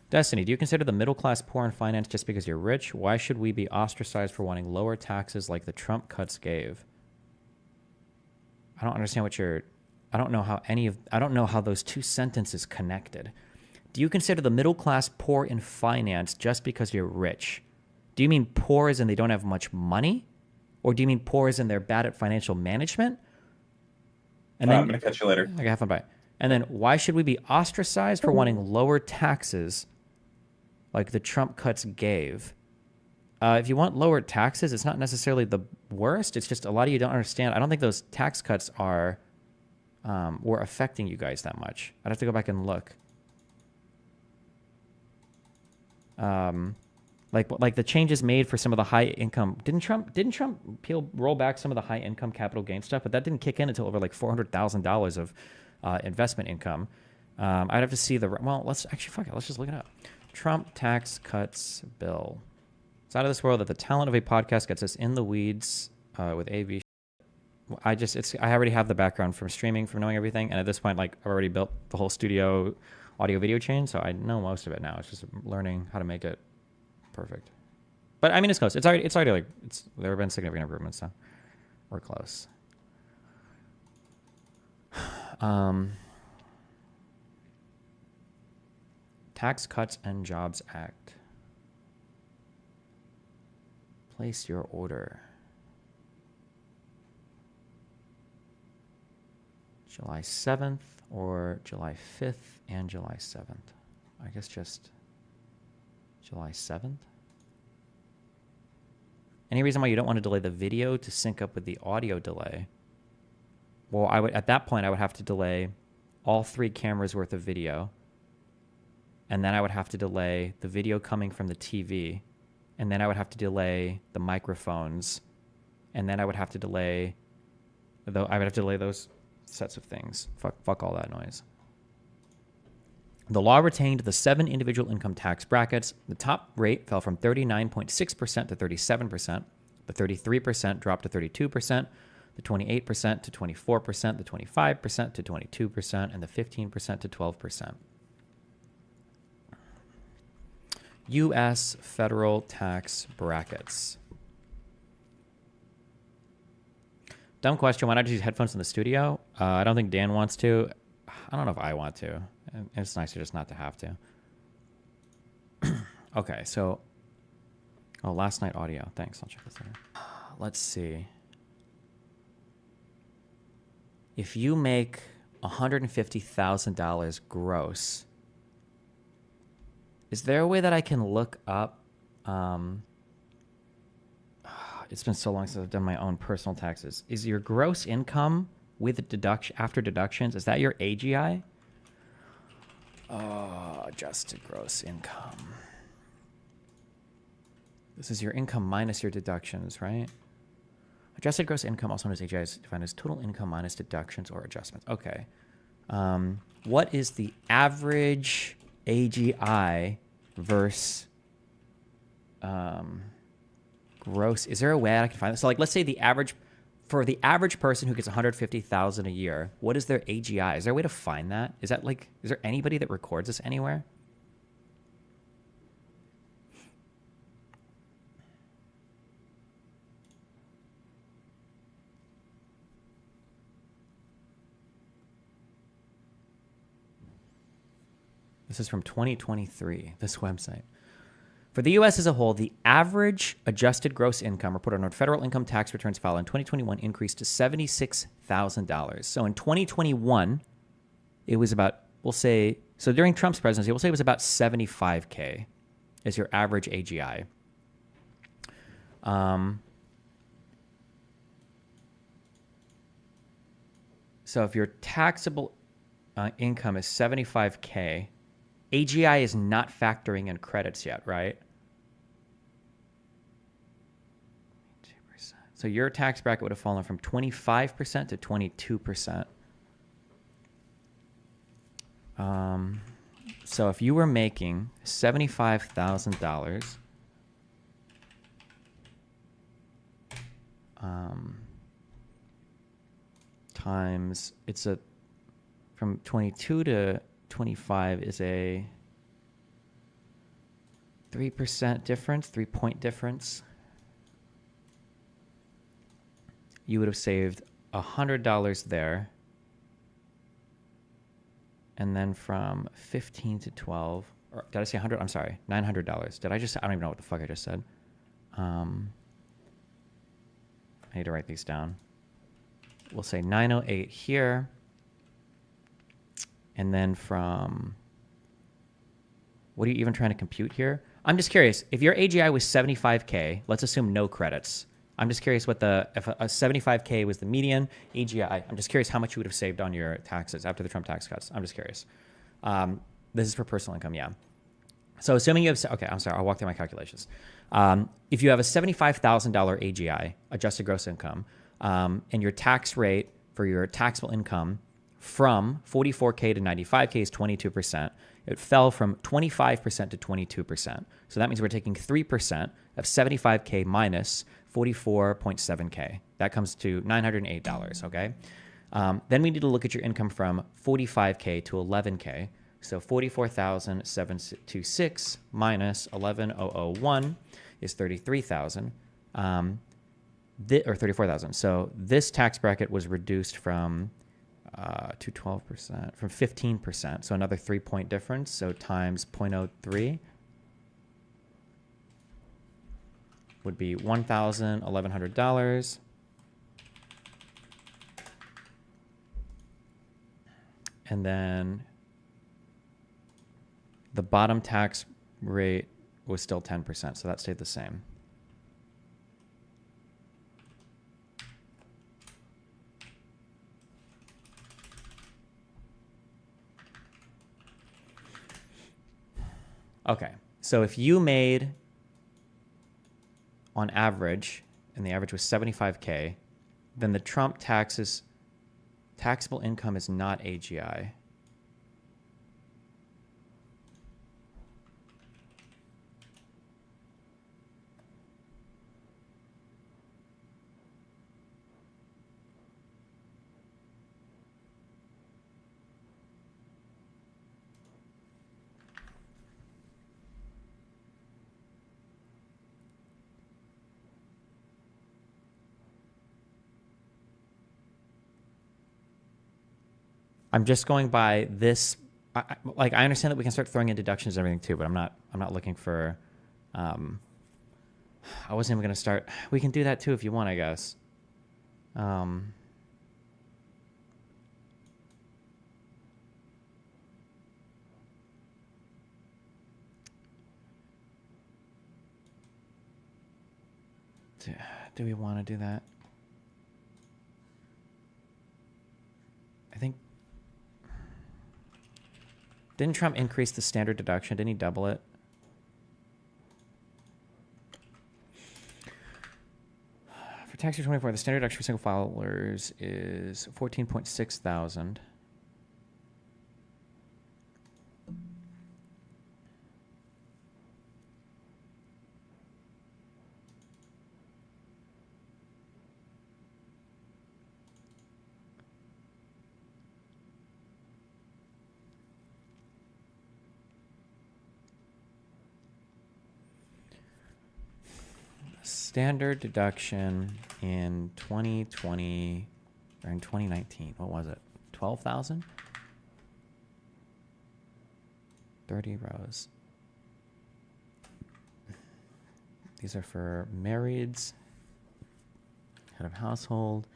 Destiny, do you consider the middle class poor in finance just because you're rich? Why should we be ostracized for wanting lower taxes like the Trump cuts gave? I don't understand what you're... I don't know how those two sentences connected. Do you consider the middle class poor in finance just because you're rich? Do you mean poor as in they don't have much money? Or do you mean poor as in they're bad at financial management? And then, I'm going to catch you later. Okay, have fun, bye. And then why should we be ostracized for wanting lower taxes like the Trump cuts gave? If you want lower taxes, it's not necessarily the worst. It's just a lot of you don't understand. I don't think those tax cuts were affecting you guys that much. I'd have to go back and look. Like the changes made for some of the high income. Didn't Trump roll back some of the high income capital gain stuff? But that didn't kick in until over like $400,000 of investment income. I'd have to see let's actually, fuck it. Let's just look it up. Trump tax cuts bill. It's out of this world that the talent of a podcast gets us in the weeds with AV. I already have the background from streaming, from knowing everything. And at this point, like, I've already built the whole studio audio video chain. So I know most of it now. It's just learning how to make it perfect. But I mean, it's close. There have been significant improvements. So we're close. Tax Cuts and Jobs Act. Place your order. July 7th or July 5th and July 7th. I guess just July 7th. Any reason why you don't want to delay the video to sync up with the audio delay? Well, at that point, I would have to delay all 3 cameras worth of video. And then I would have to delay the video coming from the TV. And then I would have to delay the microphones. And then I would have to delay those sets of things. Fuck all that noise. The law retained the 7 individual income tax brackets. The top rate fell from 39.6% to 37%. The 33% dropped to 32%. The 28% to 24%. The 25% to 22%. And the 15% to 12%. U.S. federal tax brackets. Dumb question. Why not just use headphones in the studio? I don't think Dan wants to. I don't know if I want to. It's nicer just not to have to. Okay, so... Oh, last night audio. Thanks. I'll check this out. Let's see. If you make $150,000 gross... Is there a way that I can look up... it's been so long since I've done my own personal taxes. Is your gross income with after deductions, is that your AGI? Adjusted gross income. This is your income minus your deductions, right? Adjusted gross income, also known as AGI, is defined as total income minus deductions or adjustments. Okay. What is the average AGI versus gross? Is there a way I can find this? So, like, let's say for the average person who gets $150,000 a year, what is their AGI? Is there a way to find that? Is there anybody that records this anywhere? This is from 2023, this website. For the U.S. as a whole, the average adjusted gross income reported on federal income tax returns filed in 2021 increased to $76,000. So in 2021, it was about, so during Trump's presidency, we'll say it was about $75K as your average AGI. So if your taxable income is $75K, AGI is not factoring in credits yet, right? 2%. So your tax bracket would have fallen from 25% to 22%. So if you were making $75,000 times, from 22 to 25 is 3% difference, 3-point difference, you would have saved $100 there. And then from 15 to 12, or did I say 100? I'm sorry, $900. Did I just, I don't even know what the fuck I just said. I need to write these down. We'll say 908 here. And then from, what are you even trying to compute here? I'm just curious, if your AGI was 75K, let's assume no credits. I'm just curious what if a 75K was the median AGI, I'm just curious how much you would have saved on your taxes after the Trump tax cuts. I'm just curious. This is for personal income, yeah. So assuming you have, okay, I'm sorry, I'll walk through my calculations. If you have a $75,000 AGI, adjusted gross income, and your tax rate for your taxable income from 44K to 95K is 22%. It fell from 25% to 22%. So that means we're taking 3% of 75K minus 44.7K. That comes to $908, okay? Then we need to look at your income from 45K to 11K. So 44,726 minus 11,001 is 33,000, or 34,000. So this tax bracket was reduced from to 12%, from 15%. So another 3-point difference. So times 0.03 would be $1,100. And then the bottom tax rate was still 10%, so that stayed the same. Okay, so if you made, on average, and the average was 75K, then the Trump taxable income is not AGI. I'm just going by this. I understand that we can start throwing in deductions and everything too, but I'm not looking for. I wasn't even going to start. We can do that too if you want, I guess. Do we want to do that? I think. Didn't Trump increase the standard deduction? Didn't he double it? For tax year 24, the standard deduction for single filers is 14.6 thousand. Standard deduction in 2020 or in 2019, what was it? 12,000? 30 rows. These are for marrieds, head of household.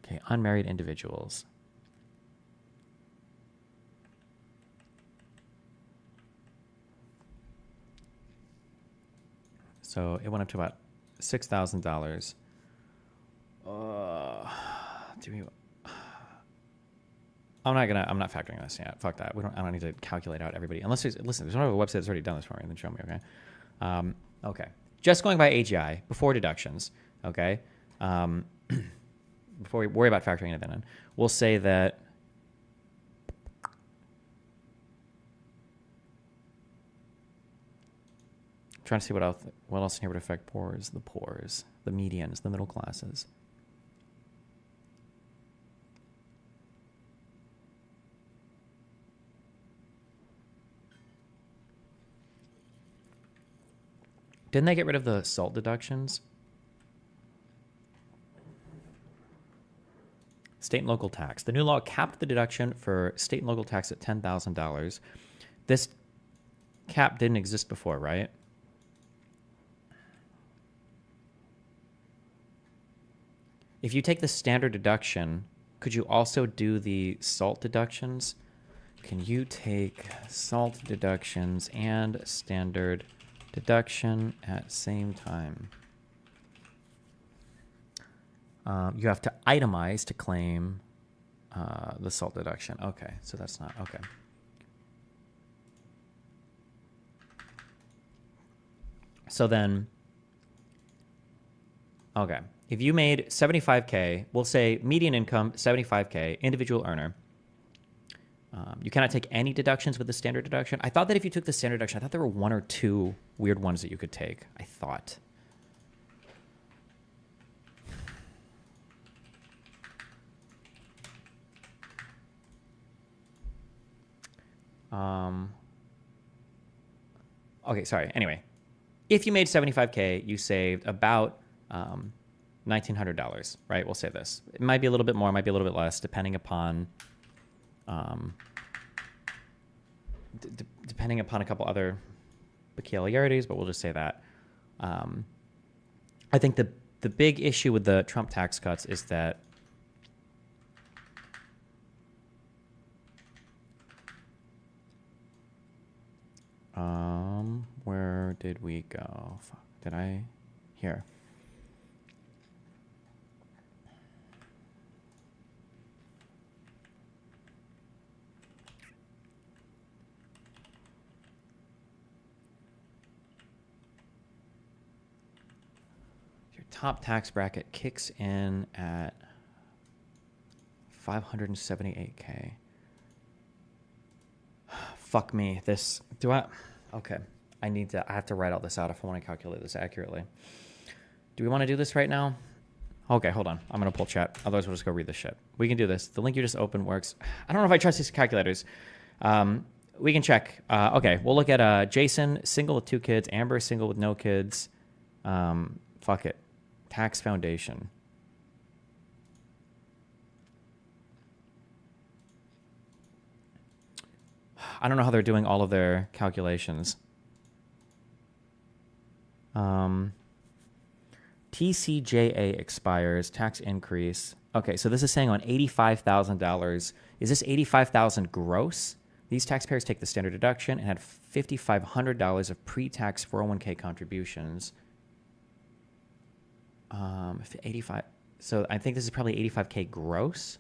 Okay, unmarried individuals. So it went up to about $6,000. I'm not factoring this yet. Fuck that. I don't need to calculate out everybody. Unless there's one of the website that's already done this for me, then show me, okay? Okay. Just going by AGI before deductions, okay? Before we worry about factoring anything in, we'll say that trying to see what else in here would affect poors, the medians, the middle classes. Didn't they get rid of the SALT deductions? State and local tax. The new law capped the deduction for state and local tax at $10,000. This cap didn't exist before, right? If you take the standard deduction, could you also do the SALT deductions? Can you take SALT deductions and standard deduction at same time? You have to itemize to claim the SALT deduction. Okay, so that's not, okay. So then, okay, if you made 75K, we'll say median income, 75K, individual earner. You cannot take any deductions with the standard deduction. I thought that if you took the standard deduction, I thought there were one or two weird ones that you could take. I thought. Okay, sorry. Anyway, if you made 75K, you saved about $1,900, right? We'll say this. It might be a little bit more, might be a little bit less, depending upon depending upon a couple other peculiarities, but we'll just say that. I think the big issue with the Trump tax cuts is that where did we go? Fuck, did I? Here. Your top tax bracket kicks in at 578K. Fuck me. This, do I? Okay. I have to write all this out if I want to calculate this accurately. Do we want to do this right now? Okay, hold on. I'm going to pull chat. Otherwise, we'll just go read this shit. We can do this. The link you just opened works. I don't know if I trust these calculators. We can check. Okay, we'll look at Jason, single with 2 kids. Amber, single with no kids. Fuck it. Tax Foundation. I don't know how they're doing all of their calculations. TCJA expires, tax increase. Okay, so this is saying on $85,000. Is this $85,000 gross? These taxpayers take the standard deduction and had $5,500 of pre-tax 401k contributions. 85. So I think this is probably 85K gross.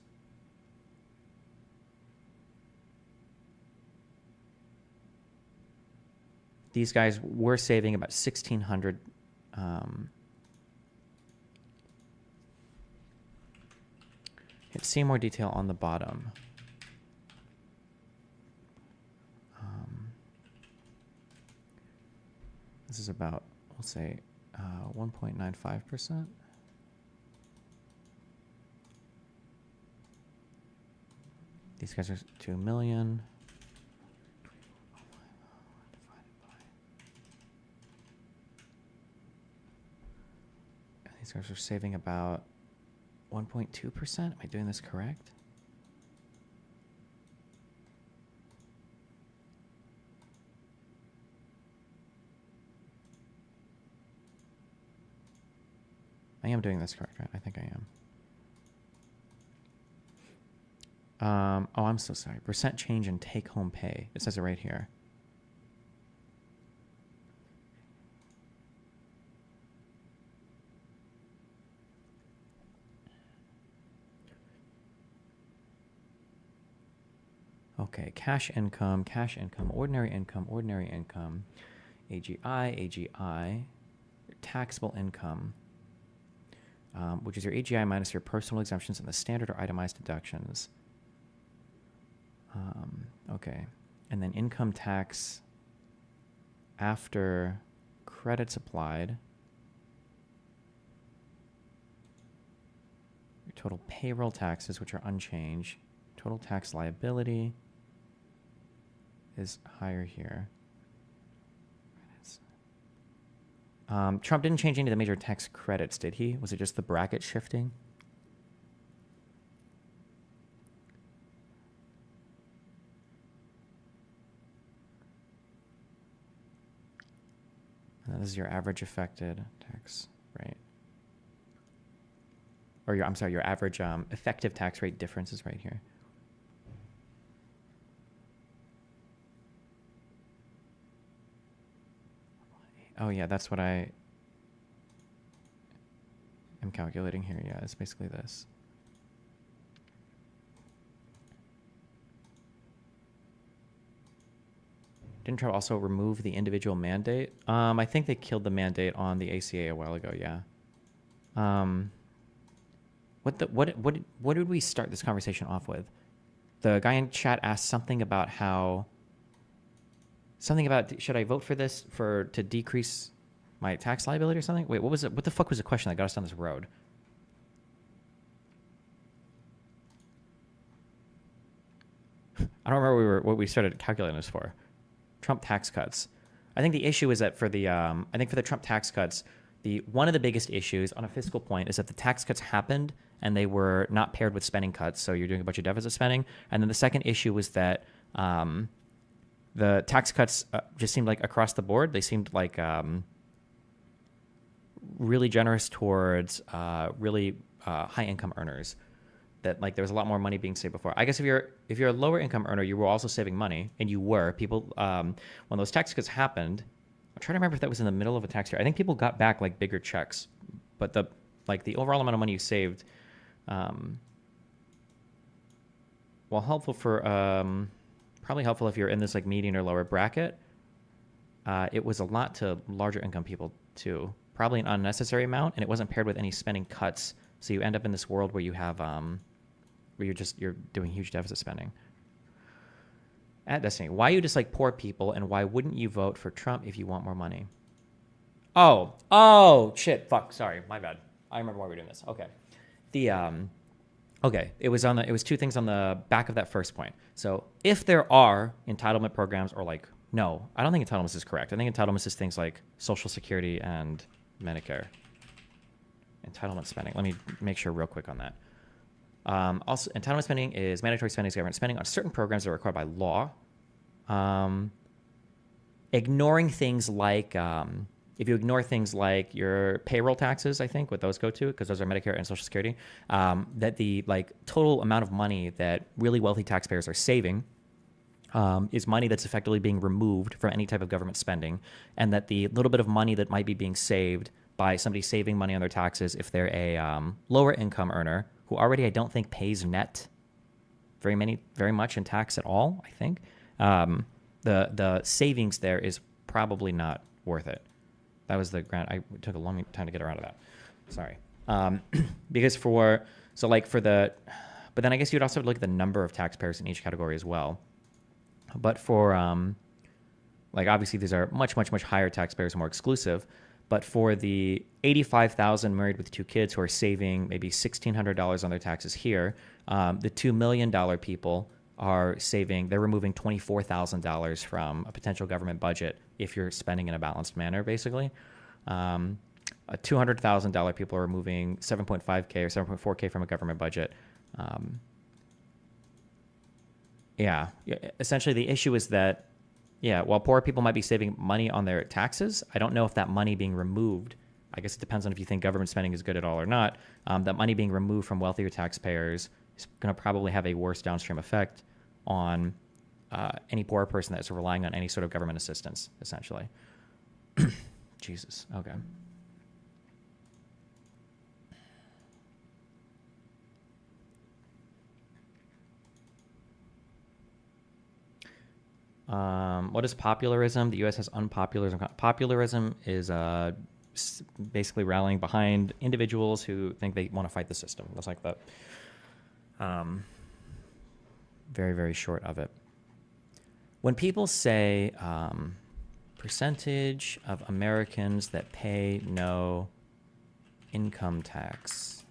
These guys were saving about $1,600. Let's see more detail on the bottom. This is about, we'll say, 1.95%. These guys are 2 million. These guys are saving about 1.2%. Am I doing this correct? I am doing this correct, right? I think I am. Oh, I'm so sorry. Percent change in take-home pay. It says it right here. Okay, cash income, ordinary income, AGI, taxable income, which is your AGI minus your personal exemptions and the standard or itemized deductions. Okay, and then income tax after credits applied. Your total payroll taxes, which are unchanged. Total tax liability is higher here. Trump didn't change any of the major tax credits, did he? Was it just the bracket shifting? And this is your average affected tax rate. Or your, I'm sorry, your average effective tax rate difference is right here. Oh yeah, that's what I am calculating here. Yeah, it's basically this. Didn't Trump also remove the individual mandate? I think they killed the mandate on the ACA a while ago. Yeah. What did we start this conversation off with? The guy in chat asked something about should I vote for this to decrease my tax liability or something? Wait, what was it? What the fuck was the question that got us down this road? I don't remember what we started calculating this for. Trump tax cuts. I think the issue is that for the Trump tax cuts, one of the biggest issues on a fiscal point is that the tax cuts happened and they were not paired with spending cuts, so you're doing a bunch of deficit spending. And then the second issue was that the tax cuts just seemed like across the board, they seemed like really generous towards really high income earners. That like there was a lot more money being saved before. I guess if you're a lower income earner, you were also saving money, and you were people when those tax cuts happened. I'm trying to remember if that was in the middle of a tax year. I think people got back like bigger checks, but the overall amount of money you saved, while helpful for probably helpful if you're in this like median or lower bracket, it was a lot to larger income people too. Probably an unnecessary amount, and it wasn't paired with any spending cuts. So you end up in this world where you have where you're doing huge deficit spending. At Destiny, why you dislike poor people, and why wouldn't you vote for Trump if you want more money? Oh shit, fuck, sorry, my bad. I remember why we're doing this. Okay, it was two things on the back of that first point. So if there are entitlement programs, or like, no, I don't think entitlements is correct. I think entitlements is things like Social Security and Medicare. Entitlement spending. Let me make sure real quick on that. Also, entitlement spending is mandatory spending, is government spending on certain programs that are required by law. Ignoring things like, if you ignore things like your payroll taxes, I think what those go to, because those are Medicare and Social Security, that the like total amount of money that really wealthy taxpayers are saving is money that's effectively being removed from any type of government spending, and that the little bit of money that might be being saved by somebody saving money on their taxes, if they're a lower income earner who already I don't think pays net very much in tax at all, I think, the savings there is probably not worth it. That was the grant. I took a long time to get around to that. Sorry. Because but then I guess you'd also have to look at the number of taxpayers in each category as well. But for, like obviously these are much, much, much higher taxpayers, more exclusive. But for the 85,000 married with 2 kids who are saving maybe $1,600 on their taxes here, the $2 million people are saving, they're removing $24,000 from a potential government budget if you're spending in a balanced manner, basically. A $200,000 people are removing 7.5K or 7.4K from a government budget. Essentially the issue is that, while poor people might be saving money on their taxes, I don't know if that money being removed, I guess it depends on if you think government spending is good at all or not, that money being removed from wealthier taxpayers is going to probably have a worse downstream effect on any poor person that's relying on any sort of government assistance, essentially. Jesus, okay. What is popularism? The U.S. has unpopularism. Popularism is basically rallying behind individuals who think they want to fight the system. That's like the very, very short of it. When people say percentage of Americans that pay no income tax,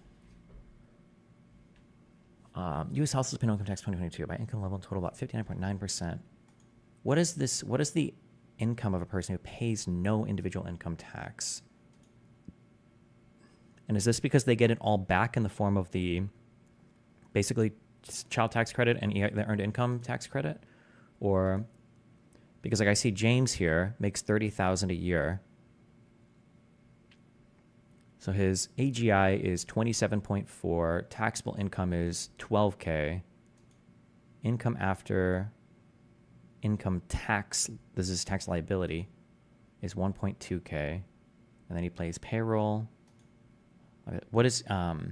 U.S. households pay no income tax 2022 by income level total about 59.9%. What is this? What is the income of a person who pays no individual income tax? And is this because they get it all back in the form of the basically child tax credit and the earned income tax credit? Or because like I see James here makes $30,000 a year. So his AGI is 27.4, taxable income is 12K. Income after income tax, this is tax liability, is 1.2K. And then he pays payroll. What is, that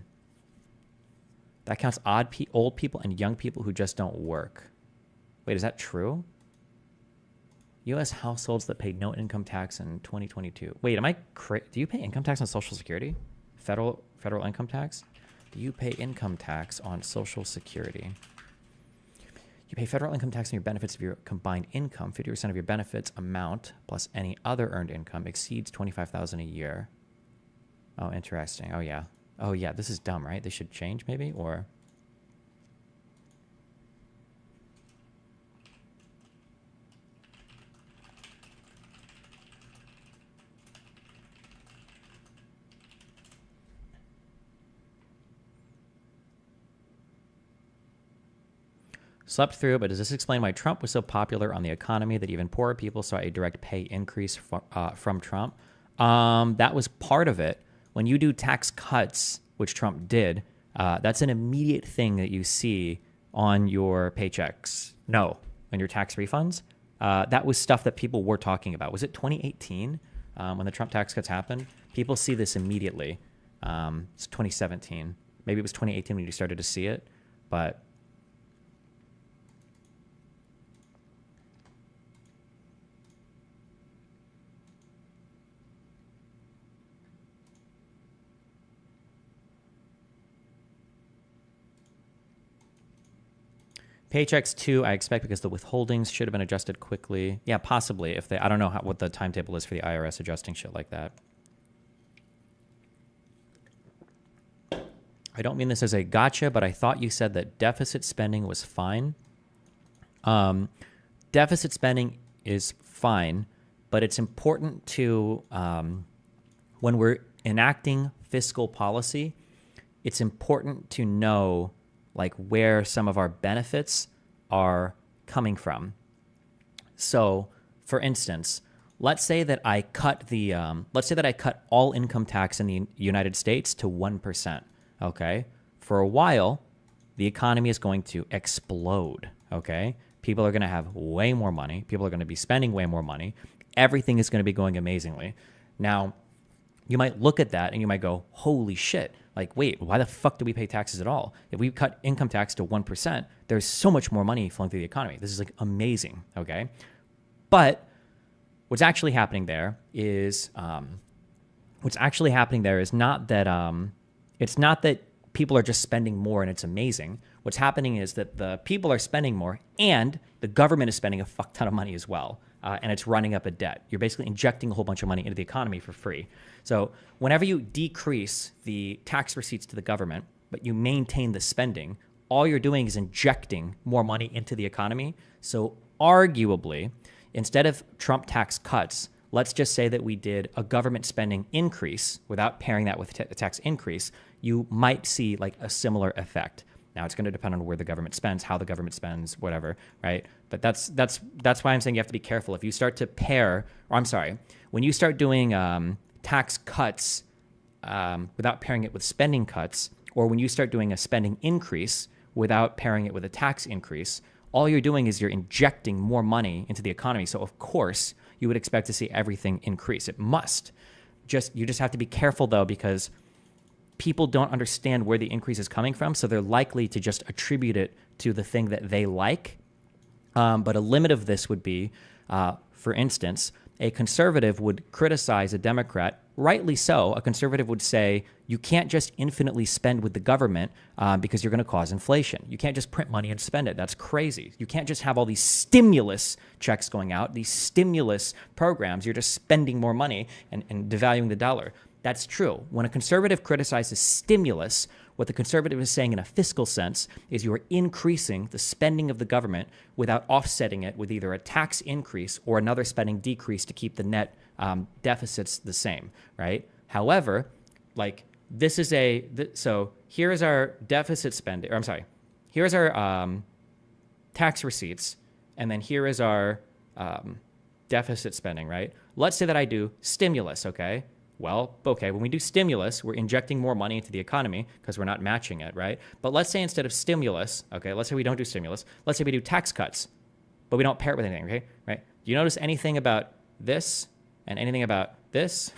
counts old people and young people who just don't work. Wait, is that true? U.S. households that paid no income tax in 2022. Wait, do you pay income tax on Social Security? Federal income tax? Do you pay income tax on Social Security? You pay federal income tax on your benefits if your combined income, 50% of your benefits amount plus any other earned income exceeds $25,000 a year. Oh, interesting. Oh, yeah. Oh, yeah. This is dumb, right? They should change maybe, or... Slept through, but does this explain why Trump was so popular on the economy that even poorer people saw a direct pay increase from Trump? That was part of it. When you do tax cuts, which Trump did, that's an immediate thing that you see on your paychecks. No, on your tax refunds. That was stuff that people were talking about. Was it 2018 when the Trump tax cuts happened? People see this immediately. It's 2017. Maybe it was 2018 when you started to see it, but... Paychecks too, I expect, because the withholdings should have been adjusted quickly. Yeah, possibly. If they, I don't know what the timetable is for the IRS adjusting shit like that. I don't mean this as a gotcha, but I thought you said that deficit spending was fine. Deficit spending is fine, but it's important to, when we're enacting fiscal policy, it's important to know like where some of our benefits are coming from. So, for instance, let's say that I cut all income tax in the United States to 1%. Okay, for a while, the economy is going to explode. Okay, people are going to have way more money. People are going to be spending way more money. Everything is going to be going amazingly. Now, you might look at that and you might go, "Holy shit! Like, wait, why the fuck do we pay taxes at all? If we cut income tax to 1%, there's so much more money flowing through the economy. This is like amazing." Okay, but what's actually happening there is not that it's not that people are just spending more and it's amazing. What's happening is that the people are spending more and the government is spending a fuck ton of money as well. And it's running up a debt. You're basically injecting a whole bunch of money into the economy for free. So whenever you decrease the tax receipts to the government, but you maintain the spending, all you're doing is injecting more money into the economy. So arguably, instead of Trump tax cuts, let's just say that we did a government spending increase without pairing that with a tax increase, you might see like a similar effect. Now, it's going to depend on where the government spends, how the government spends, whatever, right? But that's why I'm saying you have to be careful. If you start to when you start doing tax cuts without pairing it with spending cuts, or when you start doing a spending increase without pairing it with a tax increase, all you're doing is you're injecting more money into the economy. So, of course, you would expect to see everything increase. It must. You just have to be careful, though, because people don't understand where the increase is coming from, so they're likely to just attribute it to the thing that they like. But a limit of this would be, for instance, a conservative would criticize a Democrat, rightly so. A conservative would say, you can't just infinitely spend with the government because you're going to cause inflation. You can't just print money and spend it. That's crazy. You can't just have all these stimulus checks going out, these stimulus programs. You're just spending more money and devaluing the dollar. That's true. When a conservative criticizes stimulus, what the conservative is saying in a fiscal sense is you are increasing the spending of the government without offsetting it with either a tax increase or another spending decrease to keep the net deficits the same, right? However, like this is so here is our deficit spending, or I'm sorry, here's our tax receipts, and then here is our deficit spending, right? Let's say that I do stimulus, okay? Well, okay, when we do stimulus, we're injecting more money into the economy because we're not matching it, right? But let's say instead of stimulus, okay, let's say we don't do stimulus, let's say we do tax cuts, but we don't pair it with anything, okay? Right? Do you notice anything about this and anything about this?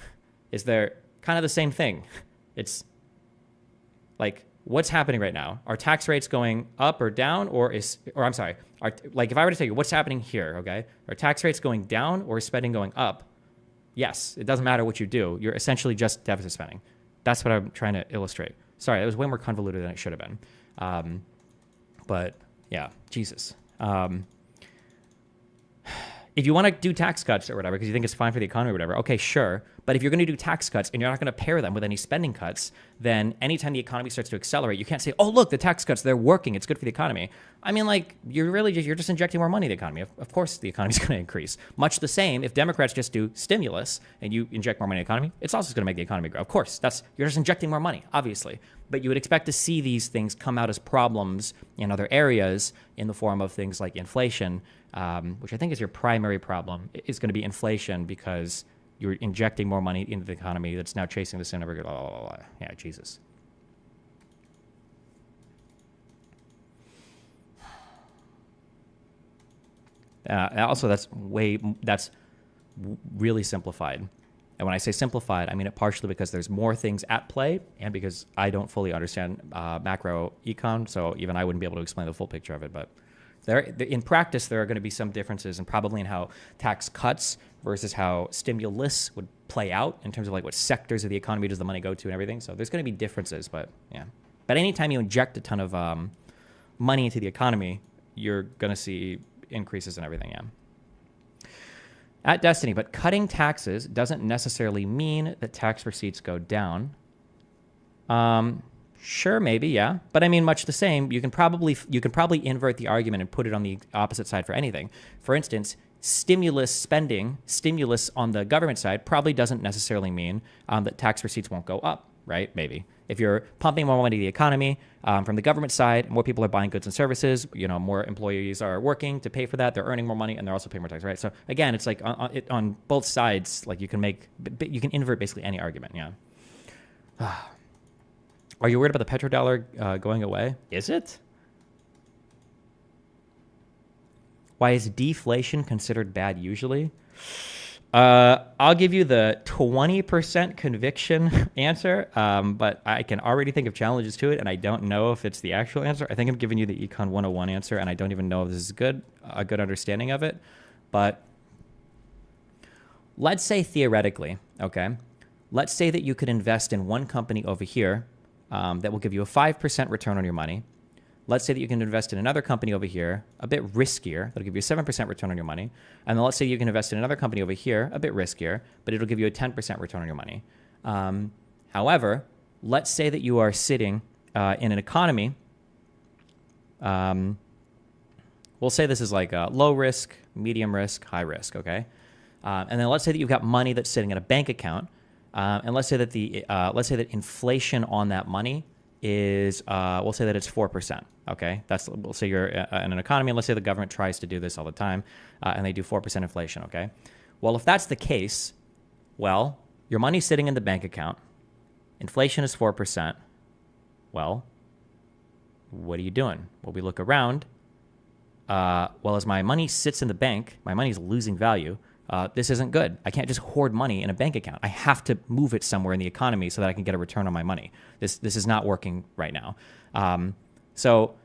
Is there kind of the same thing? It's like, what's happening right now? Are tax rates going up or down, or I'm sorry, like if I were to tell you what's happening here, okay? Are tax rates going down or is spending going up? Yes, it doesn't matter what you do. You're essentially just deficit spending. That's what I'm trying to illustrate. Sorry, it was way more convoluted than it should have been. But yeah, Jesus. If you want to do tax cuts or whatever, because you think it's fine for the economy or whatever, okay, sure. But if you're going to do tax cuts and you're not going to pair them with any spending cuts, then anytime the economy starts to accelerate, you can't say, oh, look, the tax cuts, they're working. It's good for the economy. I mean, like, you're just injecting more money in the economy. Of course, the economy's going to increase. Much the same, if Democrats just do stimulus and you inject more money in the economy, it's also going to make the economy grow. Of course, you're just injecting more money, obviously. But you would expect to see these things come out as problems in other areas in the form of things like inflation, which I think is your primary problem, is going to be inflation because you're injecting more money into the economy that's now chasing this in every, blah, blah, blah, blah. Yeah, Jesus. Also, that's really simplified. And when I say simplified, I mean it partially because there's more things at play and because I don't fully understand macro econ, so even I wouldn't be able to explain the full picture of it. But in practice, there are going to be some differences, and probably in how tax cuts versus how stimulus would play out in terms of like what sectors of the economy does the money go to and everything. So there's going to be differences, but yeah. But anytime you inject a ton of money into the economy, you're going to see increases in everything, yeah. At Destiny, but cutting taxes doesn't necessarily mean that tax receipts go down. Sure, maybe, yeah. But I mean, much the same. You can probably invert the argument and put it on the opposite side for anything. For instance, stimulus on the government side probably doesn't necessarily mean that tax receipts won't go up, right? Maybe. If you're pumping more money to the economy from the government side, more people are buying goods and services, more employees are working to pay for that, they're earning more money, and they're also paying more tax, right? So again, it's like on both sides, like you can invert basically any argument, yeah. Are you worried about the petrodollar going away? Is it? Why is deflation considered bad usually? I'll give you the 20% conviction answer, but I can already think of challenges to it, and I don't know if it's the actual answer. I think I'm giving you the Econ 101 answer, and I don't even know if this is a good understanding of it. But let's say theoretically, okay, let's say that you could invest in one company over here that will give you a 5% return on your money. Let's say that you can invest in another company over here, a bit riskier, that'll give you a 7% return on your money. And then let's say you can invest in another company over here, a bit riskier, but it'll give you a 10% return on your money. However, let's say that you are sitting in an economy. We'll say this is like low risk, medium risk, high risk, okay? And then let's say that you've got money that's sitting in a bank account. And let's say that inflation on that money is, we'll say that it's 4%. Okay, we'll say you're in an economy, and let's say the government tries to do this all the time, and they do 4% inflation. Okay, well, if that's the case, well, your money's sitting in the bank account, inflation is 4%. Well, what are you doing? Well, we look around. Well, as my money sits in the bank, my money is losing value. This isn't good. I can't just hoard money in a bank account. I have to move it somewhere in the economy so that I can get a return on my money. This is not working right now. So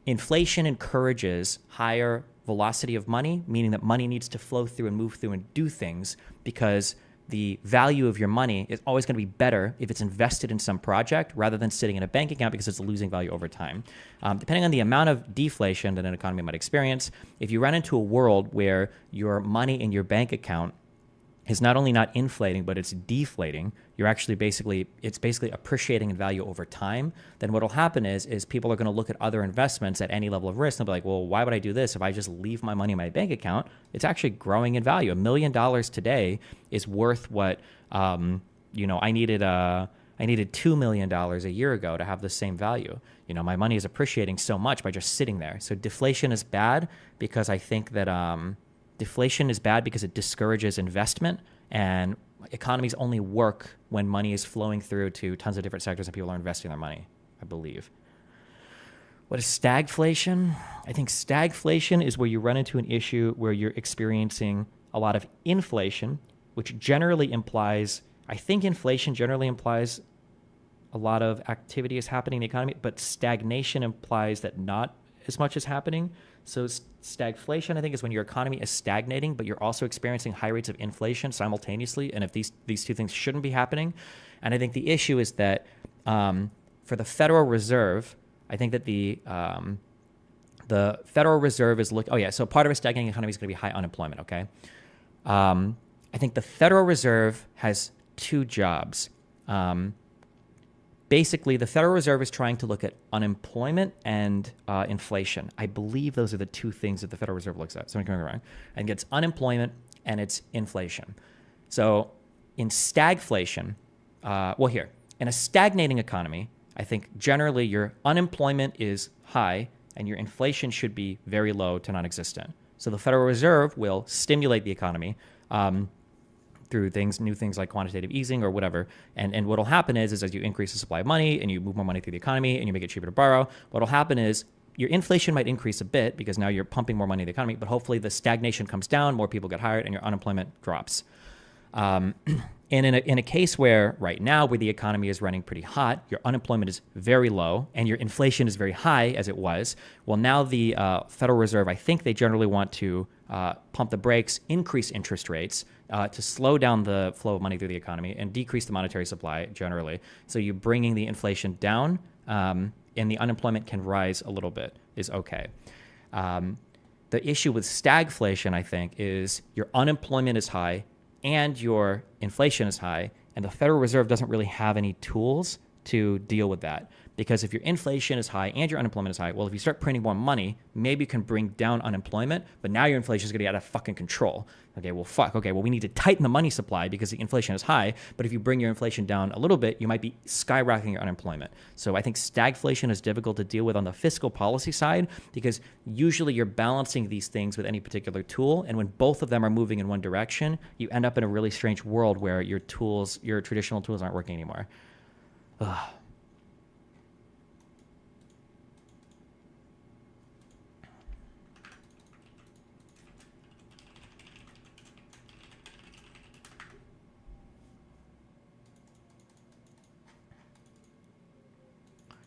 inflation encourages higher velocity of money, meaning that money needs to flow through and move through and do things, because the value of your money is always going to be better if it's invested in some project rather than sitting in a bank account because it's losing value over time. Depending on the amount of deflation that an economy might experience, if you run into a world where your money in your bank account is not only not inflating, but it's deflating, it's basically appreciating in value over time, then what will happen is people are going to look at other investments at any level of risk and they'll be like, well, why would I do this? If I just leave my money in my bank account, it's actually growing in value. $1 million today is worth what, I needed I needed $2 million a year ago to have the same value. My money is appreciating so much by just sitting there. So deflation is bad because I think that deflation is bad because it discourages investment, and economies only work when money is flowing through to tons of different sectors and people are investing their money, I believe. What is stagflation? I think stagflation is where you run into an issue where you're experiencing a lot of inflation, which generally implies, I think inflation generally implies a lot of activity is happening in the economy, but stagnation implies that not as much is happening. So stagflation, I think, is when your economy is stagnating, but you're also experiencing high rates of inflation simultaneously. And if these two things shouldn't be happening. And I think the issue is that for the Federal Reserve, I think that the Federal Reserve is so part of a stagnating economy is going to be high unemployment, okay? I think the Federal Reserve has two jobs. Basically, the Federal Reserve is trying to look at unemployment and inflation. I believe those are the two things that the Federal Reserve looks at. Something going wrong. And it's unemployment and it's inflation. So in stagflation, in a stagnating economy, I think generally your unemployment is high and your inflation should be very low to non-existent. So the Federal Reserve will stimulate the economy through new things like quantitative easing or whatever. And what will happen is as you increase the supply of money and you move more money through the economy and you make it cheaper to borrow, what will happen is your inflation might increase a bit because now you're pumping more money in the economy, but hopefully the stagnation comes down, more people get hired, and your unemployment drops. And in a case where right now where the economy is running pretty hot, your unemployment is very low and your inflation is very high as it was, well, now the Federal Reserve, I think they generally want to pump the brakes, increase interest rates to slow down the flow of money through the economy and decrease the monetary supply generally. So you're bringing the inflation down and the unemployment can rise a little bit is okay. The issue with stagflation, I think, is your unemployment is high and your inflation is high, and the Federal Reserve doesn't really have any tools to deal with that. Because if your inflation is high and your unemployment is high, well, if you start printing more money, maybe you can bring down unemployment, but now your inflation is going to be out of fucking control. Okay, well, we need to tighten the money supply because the inflation is high, but if you bring your inflation down a little bit, you might be skyrocketing your unemployment. So I think stagflation is difficult to deal with on the fiscal policy side because usually you're balancing these things with any particular tool, and when both of them are moving in one direction, you end up in a really strange world where your traditional tools aren't working anymore. Ugh.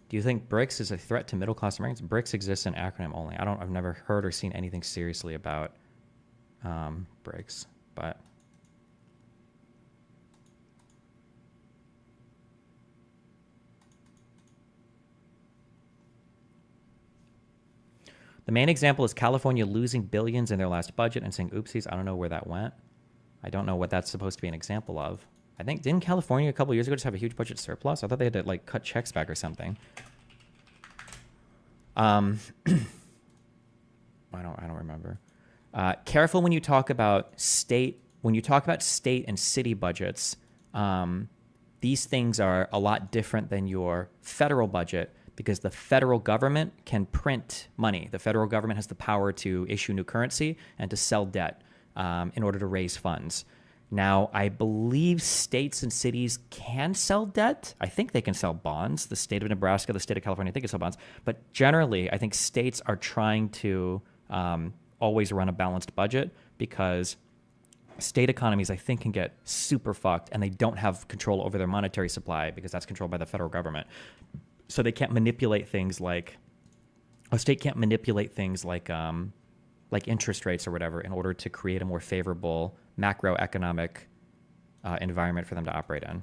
Do you think BRICS is a threat to middle-class Americans? BRICS exists in acronym only. I've never heard or seen anything seriously about BRICS, but the main example is California losing billions in their last budget and saying, oopsies, I don't know where that went. I don't know what that's supposed to be an example of. I think, didn't California a couple years ago just have a huge budget surplus? I thought they had to cut checks back or something. I don't remember. Careful when you talk about state and city budgets. These things are a lot different than your federal budget because the federal government can print money. The federal government has the power to issue new currency and to sell debt in order to raise funds. Now, I believe states and cities can sell debt. I think they can sell bonds. The state of Nebraska, the state of California, I think can sell bonds. But generally, I think states are trying to always run a balanced budget because state economies, I think, can get super fucked and they don't have control over their monetary supply because that's controlled by the federal government. So they can't manipulate things like a state can't manipulate things like interest rates or whatever in order to create a more favorable macroeconomic environment for them to operate in.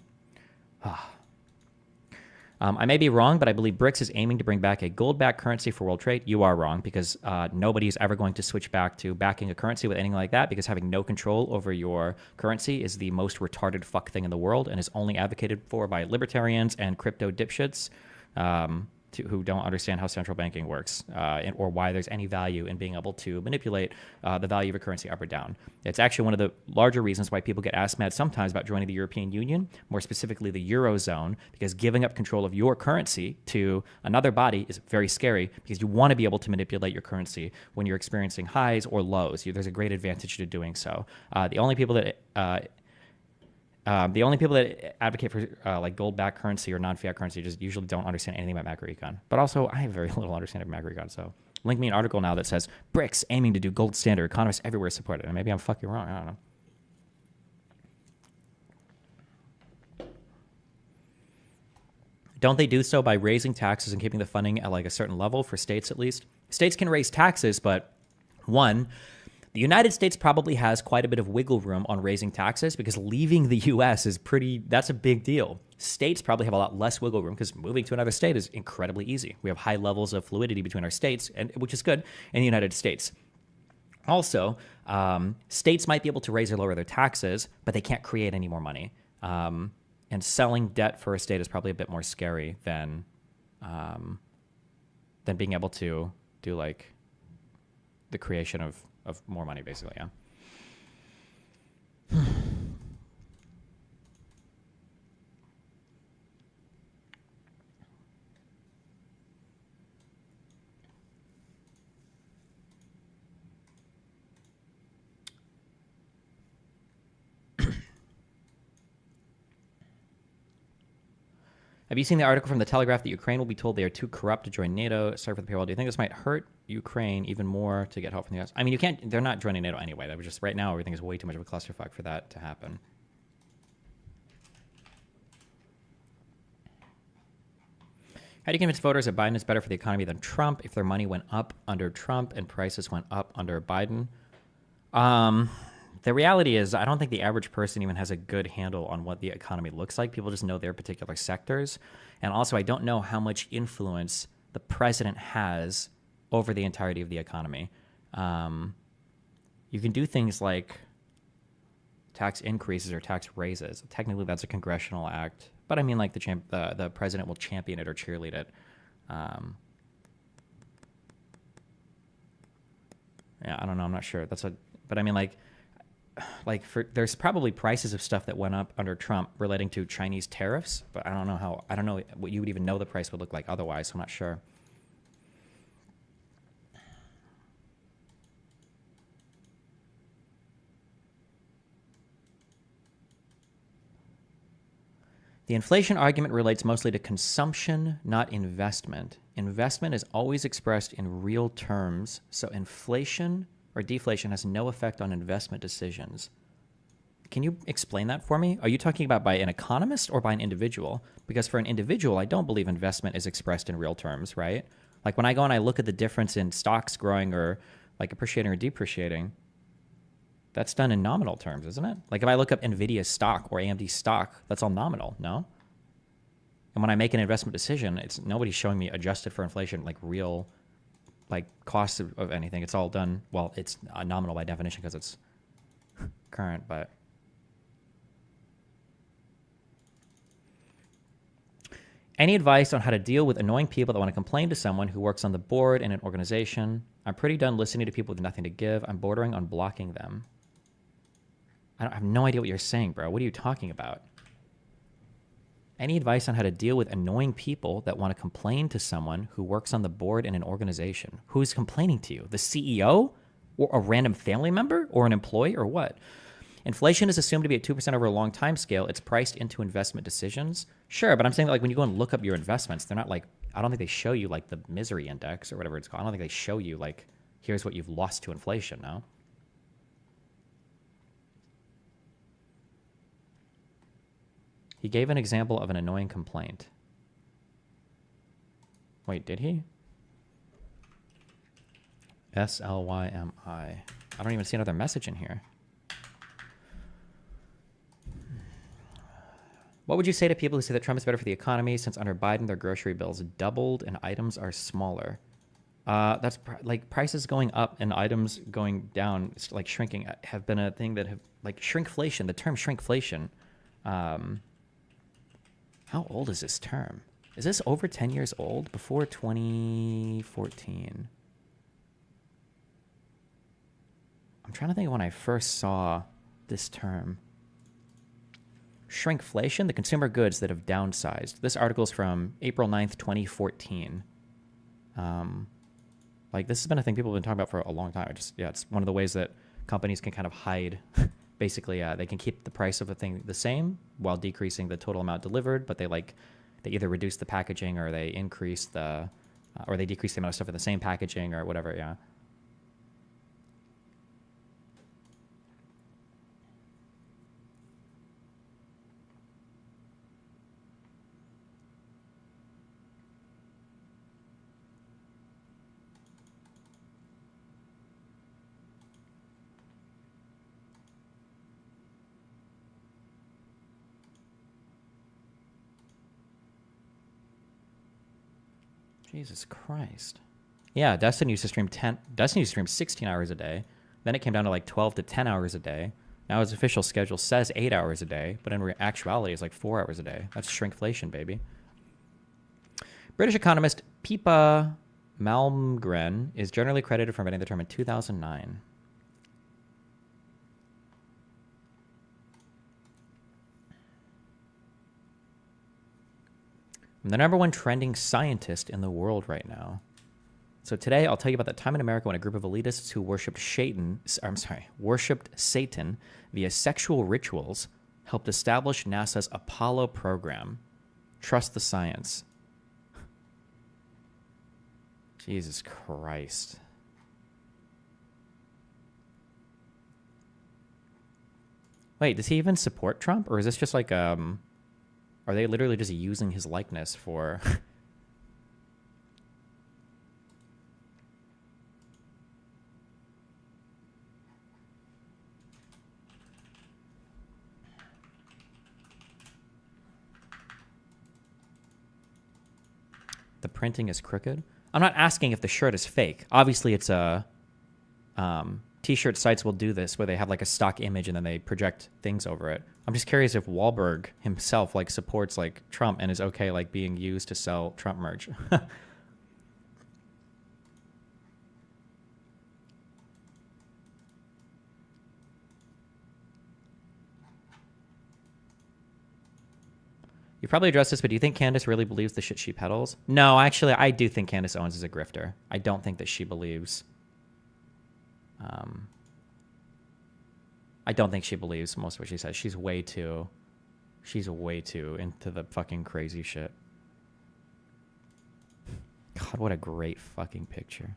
I may be wrong, but I believe BRICS is aiming to bring back a gold-backed currency for world trade. You are wrong because nobody's ever going to switch back to backing a currency with anything like that because having no control over your currency is the most retarded fuck thing in the world and is only advocated for by libertarians and crypto dipshits who don't understand how central banking works or why there's any value in being able to manipulate the value of a currency up or down. It's actually one of the larger reasons why people get ass mad sometimes about joining the European Union, more specifically the Eurozone, because giving up control of your currency to another body is very scary because you want to be able to manipulate your currency when you're experiencing highs or lows. There's a great advantage to doing so. The only people that advocate for like gold-backed currency or non-fiat currency just usually don't understand anything about macroecon. But also, I have very little understanding of macroecon. So, link me an article now that says BRICS aiming to do gold standard. Economists everywhere support it. And maybe I'm fucking wrong. I don't know. Don't they do so by raising taxes and keeping the funding at like a certain level for states at least? States can raise taxes, but one, the United States probably has quite a bit of wiggle room on raising taxes because leaving the US is that's a big deal. States probably have a lot less wiggle room because moving to another state is incredibly easy. We have high levels of fluidity between our states, which is good in the United States. Also, states might be able to raise or lower their taxes, but they can't create any more money. And selling debt for a state is probably a bit more scary than being able to do like the creation of more money, basically, yeah. Have you seen the article from the Telegraph that Ukraine will be told they are too corrupt to join NATO? Sorry for the payroll. Do you think this might hurt Ukraine even more to get help from the US? I mean, they're not joining NATO anyway. That was just right now, everything is way too much of a clusterfuck for that to happen. How do you convince voters that Biden is better for the economy than Trump if their money went up under Trump and prices went up under Biden? The reality is, I don't think the average person even has a good handle on what the economy looks like. People just know their particular sectors. And also, I don't know how much influence the president has over the entirety of the economy. You can do things like tax increases or tax raises. Technically, that's a congressional act. But I mean, like the president will champion it or cheerlead it. Yeah, I don't know. I'm not sure. But I mean, there's probably prices of stuff that went up under Trump relating to Chinese tariffs, but I don't know what you would even know the price would look like otherwise, so I'm not sure. The inflation argument relates mostly to consumption, not investment. Investment is always expressed in real terms, so inflation or deflation has no effect on investment decisions. Can you explain that for me? Are you talking about by an economist or by an individual? Because for an individual, I don't believe investment is expressed in real terms, right? Like when I go and I look at the difference in stocks growing or like appreciating or depreciating, that's done in nominal terms, isn't it? Like if I look up NVIDIA stock or AMD stock, that's all nominal, no? And when I make an investment decision, nobody's showing me adjusted for inflation, like real like cost of anything. It's all done, well, it's nominal by definition because it's current, but any advice on how to deal with annoying people that want to complain to someone who works on the board in an organization? I'm pretty done listening to people with nothing to give. I'm bordering on blocking them. I have no idea what you're saying, bro. What are you talking about? Any advice on how to deal with annoying people that want to complain to someone who works on the board in an organization? Who's complaining to you? The CEO? Or a random family member? Or an employee? Or what? Inflation is assumed to be at 2% over a long time scale. It's priced into investment decisions. Sure, but I'm saying that, like when you go and look up your investments, they're not like, I don't think they show you like the misery index or whatever it's called. I don't think they show you like, here's what you've lost to inflation, no? He gave an example of an annoying complaint. Wait, did he? SLYMI. I don't even see another message in here. What would you say to people who say that Trump is better for the economy since under Biden their grocery bills doubled and items are smaller? That's like prices going up and items going down, like shrinking, have been a thing that have, like shrinkflation, the term shrinkflation. How old is this term? Is this over 10 years old? Before 2014. I'm trying to think of when I first saw this term. Shrinkflation, the consumer goods that have downsized. This article is from April 9th, 2014. Like, this has been a thing people have been talking about for a long time. It's one of the ways that companies can kind of hide. Basically, they can keep the price of a thing the same while decreasing the total amount delivered, but they either reduce the packaging or they increase or they decrease the amount of stuff in the same packaging or whatever, yeah. Jesus Christ. Yeah, Destiny used to stream 16 hours a day. Then it came down to like 12 to 10 hours a day. Now his official schedule says 8 hours a day, but in actuality it's like 4 hours a day. That's shrinkflation, baby. British economist Pippa Malmgren is generally credited for inventing the term in 2009. I'm the #1 trending scientist in the world right now. So today I'll tell you about that time in America when a group of elitists who worshipped Satan via sexual rituals helped establish NASA's Apollo program. Trust the science. Jesus Christ. Wait, does he even support Trump? Or is this just like, are they literally just using his likeness for... The printing is crooked? I'm not asking if the shirt is fake. Obviously, it's a... T-shirt sites will do this where they have like a stock image and then they project things over it. I'm just curious if Wahlberg himself like supports like Trump and is okay like being used to sell Trump merch. You probably addressed this, but do you think Candace really believes the shit she peddles? No, actually, I do think Candace Owens is a grifter. I don't think that she believes... I don't think she believes most of what she says. She's way too into the fucking crazy shit. God, what a great fucking picture.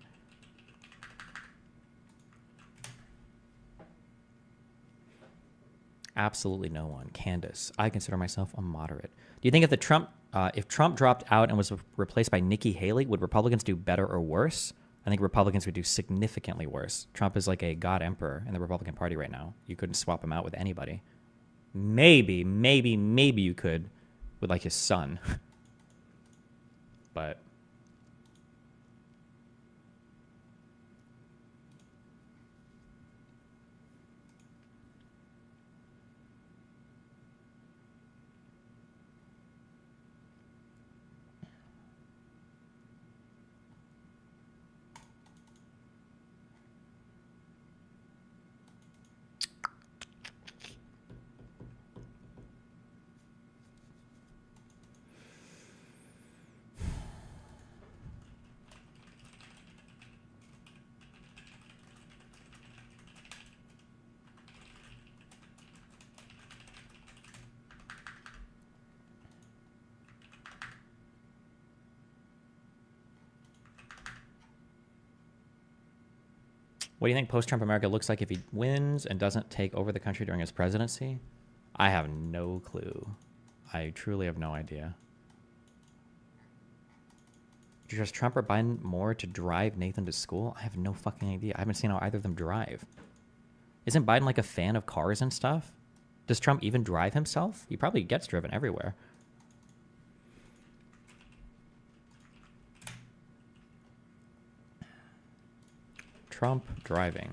Absolutely no one. Candace. I consider myself a moderate. Do you think if Trump dropped out and was replaced by Nikki Haley, would Republicans do better or worse? I think Republicans would do significantly worse. Trump is like a god emperor in the Republican Party right now. You couldn't swap him out with anybody. Maybe you could with like his son. But what do you think post-Trump America looks like if he wins and doesn't take over the country during his presidency? I have no clue. I truly have no idea. Do you trust Trump or Biden more to drive Nathan to school? I have no fucking idea. I haven't seen how either of them drive. Isn't Biden like a fan of cars and stuff? Does Trump even drive himself? He probably gets driven everywhere. Trump driving.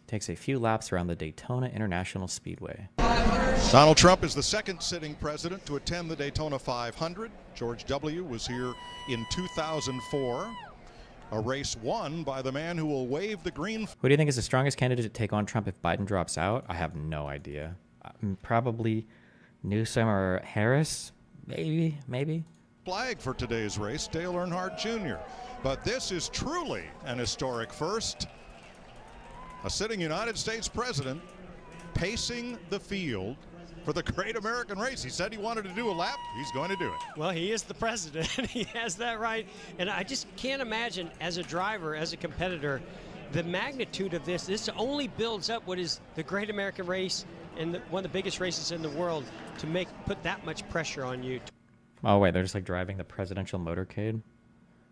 takes a few laps around the Daytona International Speedway. Donald Trump is the second sitting president to attend the Daytona 500. George W. was here in 2004. A race won by the man who will wave the green. Who do you think is the strongest candidate to take on Trump if Biden drops out? I have no idea. Probably Newsom or Harris. Maybe. Flag for today's race, Dale Earnhardt Jr. But this is truly an historic first. A sitting United States president pacing the field for the great American race. He said he wanted to do a lap. He's going to do it. Well, he is the president. He has that right. And I just can't imagine, as a driver, as a competitor, the magnitude of this. This only builds up what is the great American race and one of the biggest races in the world to put that much pressure on you. Oh, wait, they're just like driving the presidential motorcade?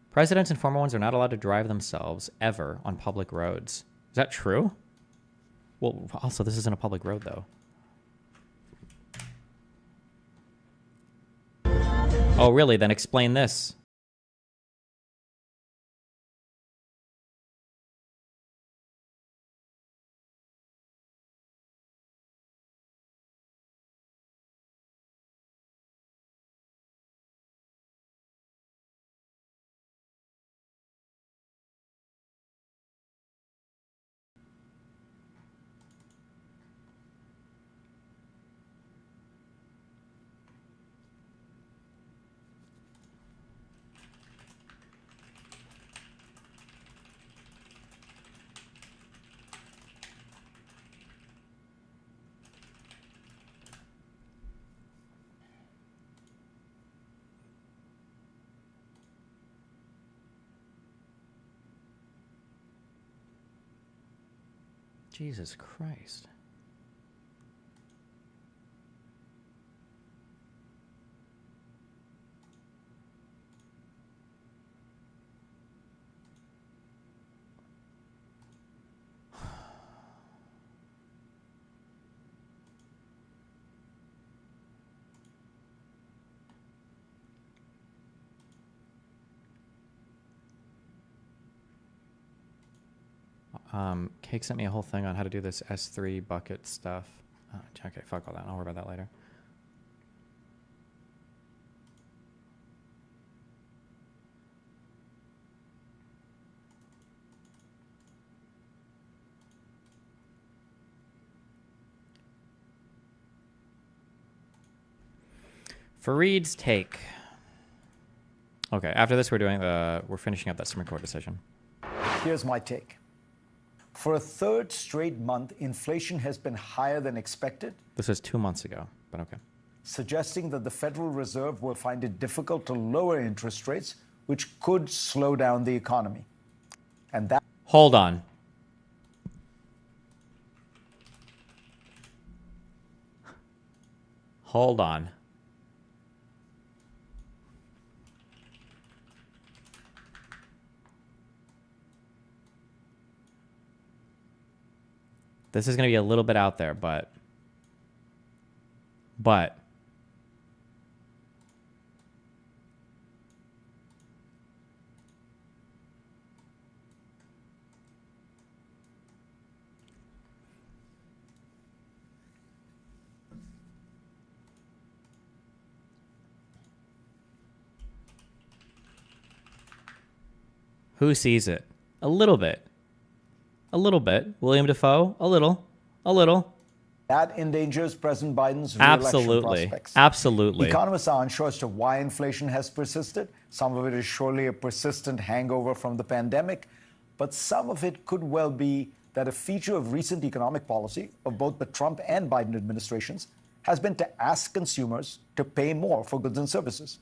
Presidents and former ones are not allowed to drive themselves ever on public roads. Is that true? Well, also, this isn't a public road, though. Oh, really? Then explain this. Jesus Christ. Cake sent me a whole thing on how to do this S3 bucket stuff. Okay, fuck all that. I'll worry about that later. Fareed's take. Okay, after this we're finishing up that Supreme Court decision. Here's my take. For a third straight month, inflation has been higher than expected. This was 2 months ago, but okay. Suggesting that the Federal Reserve will find it difficult to lower interest rates, which could slow down the economy. And that... Hold on. Hold on. This is going to be a little bit out there, but who sees it? A little bit. A little bit. William Defoe? A little. A little. That endangers President Biden's re-election prospects. Absolutely. Economists are unsure as to why inflation has persisted. Some of it is surely a persistent hangover from the pandemic, but some of it could well be that a feature of recent economic policy of both the Trump and Biden administrations has been to ask consumers to pay more for goods and services.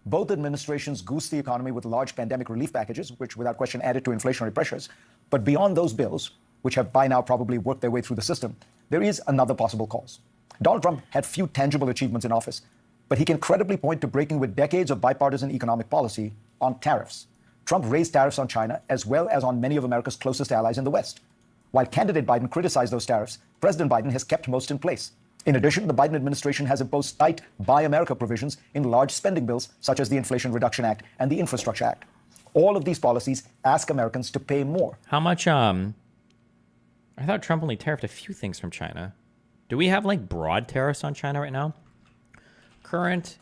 Both administrations goosed the economy with large pandemic relief packages, which without question added to inflationary pressures. But beyond those bills, which have by now probably worked their way through the system, there is another possible cause. Donald Trump had few tangible achievements in office, but he can credibly point to breaking with decades of bipartisan economic policy on tariffs. Trump raised tariffs on China as well as on many of America's closest allies in the West. While candidate Biden criticized those tariffs, President Biden has kept most in place. In addition, the Biden administration has imposed tight Buy America provisions in large spending bills, such as the Inflation Reduction Act and the Infrastructure Act. All of these policies ask Americans to pay more. How much, are I thought Trump only tariffed a few things from China. Do we have like broad tariffs on China right now? Current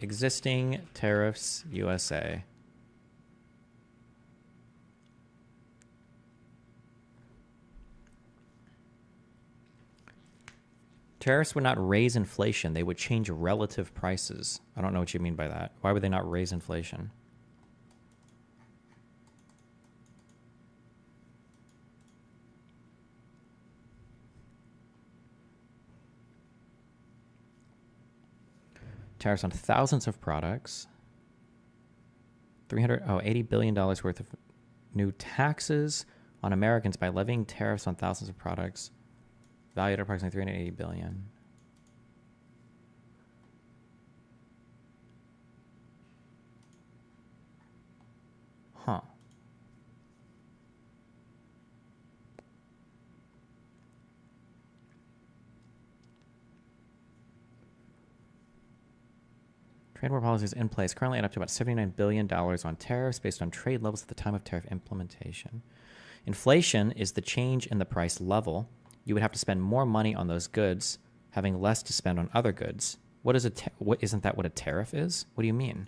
existing tariffs, USA. Tariffs would not raise inflation. They would change relative prices. I don't know what you mean by that. Why would they not raise inflation? Tariffs on thousands of products. $80 billion worth of new taxes on Americans by levying tariffs on thousands of products, valued at approximately $380 billion. Huh. Trade war policies in place currently add up to about $79 billion on tariffs based on trade levels at the time of tariff implementation. Inflation is the change in the price level. You would have to spend more money on those goods, having less to spend on other goods. Isn't that what a tariff is? What do you mean?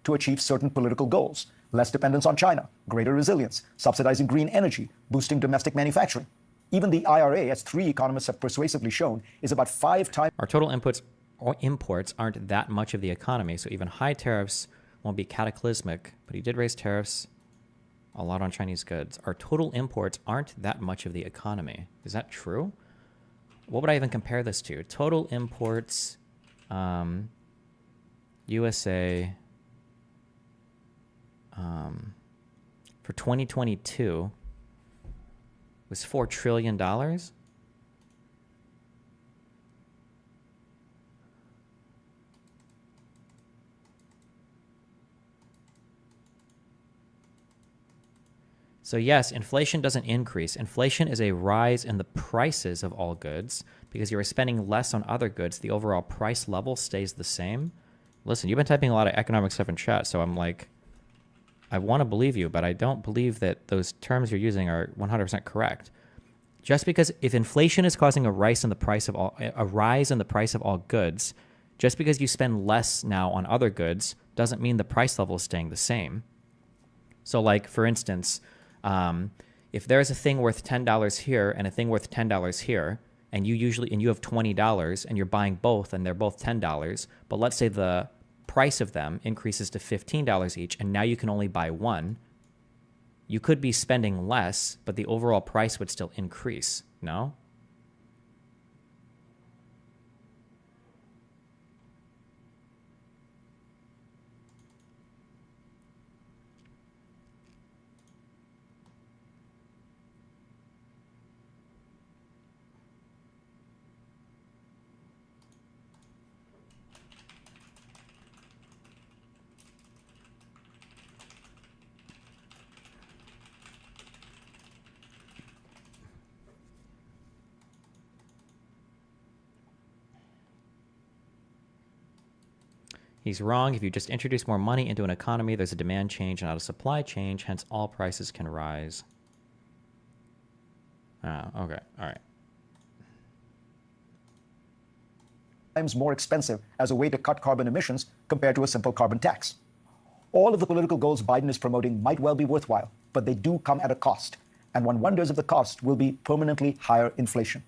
To achieve certain political goals, less dependence on China, greater resilience, subsidizing green energy, boosting domestic manufacturing. Even the IRA, as 3 economists have persuasively shown, is about 5 times. Our total inputs or imports aren't that much of the economy, so even high tariffs won't be cataclysmic, but he did raise tariffs a lot on Chinese goods. Our total imports aren't that much of the economy. Is that true? What would I even compare this to? Total imports, USA, for 2022 was $4 trillion. So yes, inflation doesn't increase. Inflation is a rise in the prices of all goods because you're spending less on other goods. The overall price level stays the same. Listen, you've been typing a lot of economic stuff in chat, so I'm like, I want to believe you, but I don't believe that those terms you're using are 100% correct. Just because if inflation is causing a rise in the price of all goods, just because you spend less now on other goods doesn't mean the price level is staying the same. So like, for instance, if there's a thing worth $10 here and a thing worth $10 here, and you have $20 and you're buying both and they're both $10, but let's say the price of them increases to $15 each and now you can only buy one, you could be spending less, but the overall price would still increase, no? He's wrong. If you just introduce more money into an economy, there's a demand change and not a supply change. Hence, all prices can rise. Okay. All right. Times more expensive as a way to cut carbon emissions compared to a simple carbon tax. All of the political goals Biden is promoting might well be worthwhile, but they do come at a cost. And one wonders if the cost will be permanently higher inflation.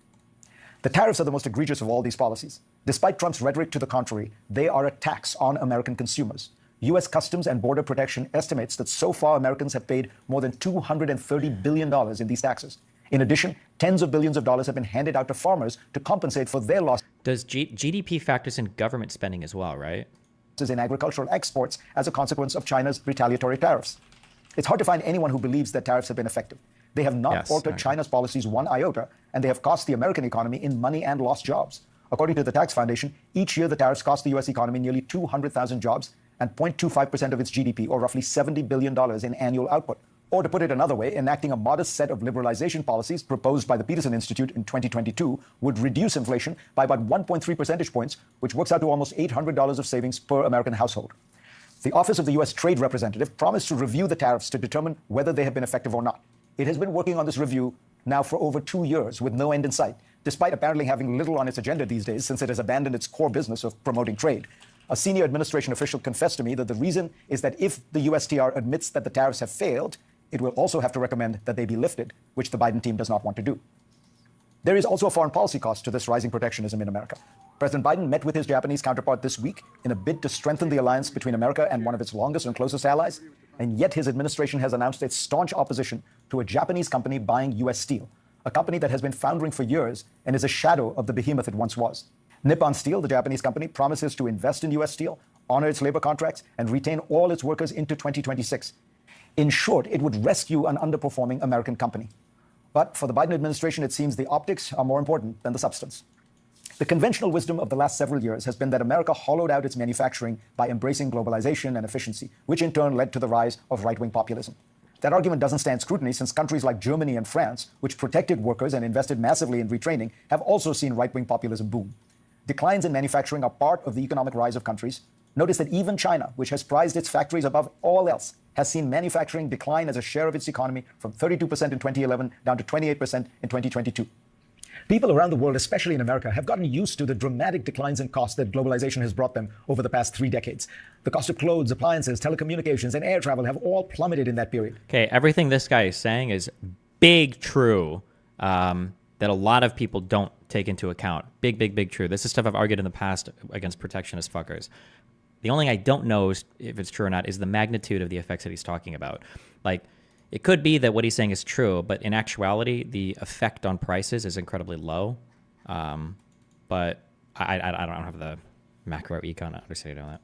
The tariffs are the most egregious of all these policies. Despite Trump's rhetoric to the contrary, they are a tax on American consumers. U.S. Customs and Border Protection estimates that so far Americans have paid more than $230 billion in these taxes. In addition, tens of billions of dollars have been handed out to farmers to compensate for their losses. Does GDP factors in government spending as well, right? In agricultural exports as a consequence of China's retaliatory tariffs. It's hard to find anyone who believes that tariffs have been effective. They have not altered China's policies one iota, and they have cost the American economy in money and lost jobs. According to the Tax Foundation, each year the tariffs cost the U.S. economy nearly 200,000 jobs and 0.25% of its GDP, or roughly $70 billion in annual output. Or to put it another way, enacting a modest set of liberalization policies proposed by the Peterson Institute in 2022 would reduce inflation by about 1.3 percentage points, which works out to almost $800 of savings per American household. The Office of the U.S. Trade Representative promised to review the tariffs to determine whether they have been effective or not. It has been working on this review now for over 2 years with no end in sight, despite apparently having little on its agenda these days since it has abandoned its core business of promoting trade. A senior administration official confessed to me that the reason is that if the USTR admits that the tariffs have failed, it will also have to recommend that they be lifted, which the Biden team does not want to do. There is also a foreign policy cost to this rising protectionism in America. President Biden met with his Japanese counterpart this week in a bid to strengthen the alliance between America and one of its longest and closest allies, and yet his administration has announced its staunch opposition to a Japanese company buying U.S. steel, a company that has been foundering for years and is a shadow of the behemoth it once was. Nippon Steel, the Japanese company, promises to invest in U.S. steel, honor its labor contracts, and retain all its workers into 2026. In short, it would rescue an underperforming American company. But for the Biden administration, it seems the optics are more important than the substance. The conventional wisdom of the last several years has been that America hollowed out its manufacturing by embracing globalization and efficiency, which in turn led to the rise of right-wing populism. That argument doesn't stand scrutiny since countries like Germany and France, which protected workers and invested massively in retraining, have also seen right-wing populism boom. Declines in manufacturing are part of the economic rise of countries. Notice that even China, which has prized its factories above all else, has seen manufacturing decline as a share of its economy from 32% in 2011 down to 28% in 2022. People around the world, especially in America, have gotten used to the dramatic declines in costs that globalization has brought them over the past 3 decades. The cost of clothes, appliances, telecommunications, and air travel have all plummeted in that period. Okay, everything this guy is saying is big true that a lot of people don't take into account. Big true. This is stuff I've argued in the past against protectionist fuckers. The only thing I don't know is if it's true or not is the magnitude of the effects that he's talking about. Like, it could be that what he's saying is true, but in actuality, the effect on prices is incredibly low. But I don't have the macro econ understanding on that.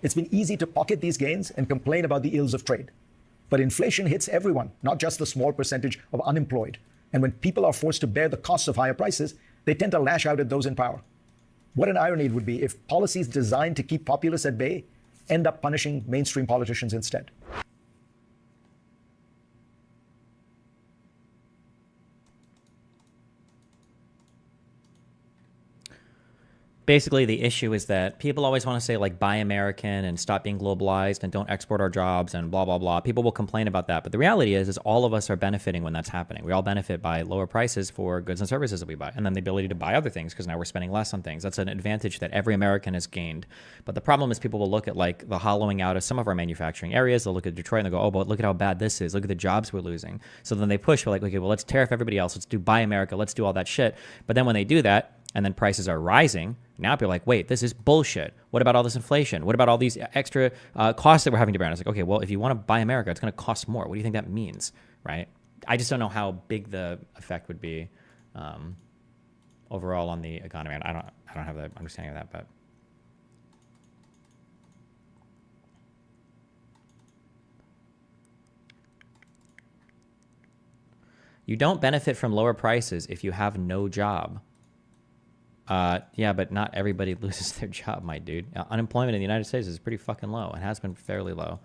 It's been easy to pocket these gains and complain about the ills of trade. But inflation hits everyone, not just the small percentage of unemployed. And when people are forced to bear the costs of higher prices, they tend to lash out at those in power. What an irony it would be if policies designed to keep populists at bay end up punishing mainstream politicians instead. Basically, the issue is that people always want to say, like, buy American and stop being globalized and don't export our jobs and blah, blah, blah. People will complain about that. But the reality is all of us are benefiting when that's happening. We all benefit by lower prices for goods and services that we buy, and then the ability to buy other things because now we're spending less on things. That's an advantage that every American has gained. But the problem is people will look at, like, the hollowing out of some of our manufacturing areas. They'll look at Detroit and they'll go, oh, but look at how bad this is. Look at the jobs we're losing. So then they push for, like, okay, well, let's tariff everybody else. Let's do buy America. Let's do all that shit. But then when they do that, and then prices are rising, now people are like, wait, this is bullshit. What about all this inflation? What about all these extra costs that we're having to bear? And it's like, okay, well, if you want to buy America, it's going to cost more. What do you think that means, right? I just don't know how big the effect would be overall on the economy. I don't have the understanding of that, but you don't benefit from lower prices if you have no job. Yeah, but not everybody loses their job, my dude. Unemployment in the United States is pretty fucking low. It has been fairly low.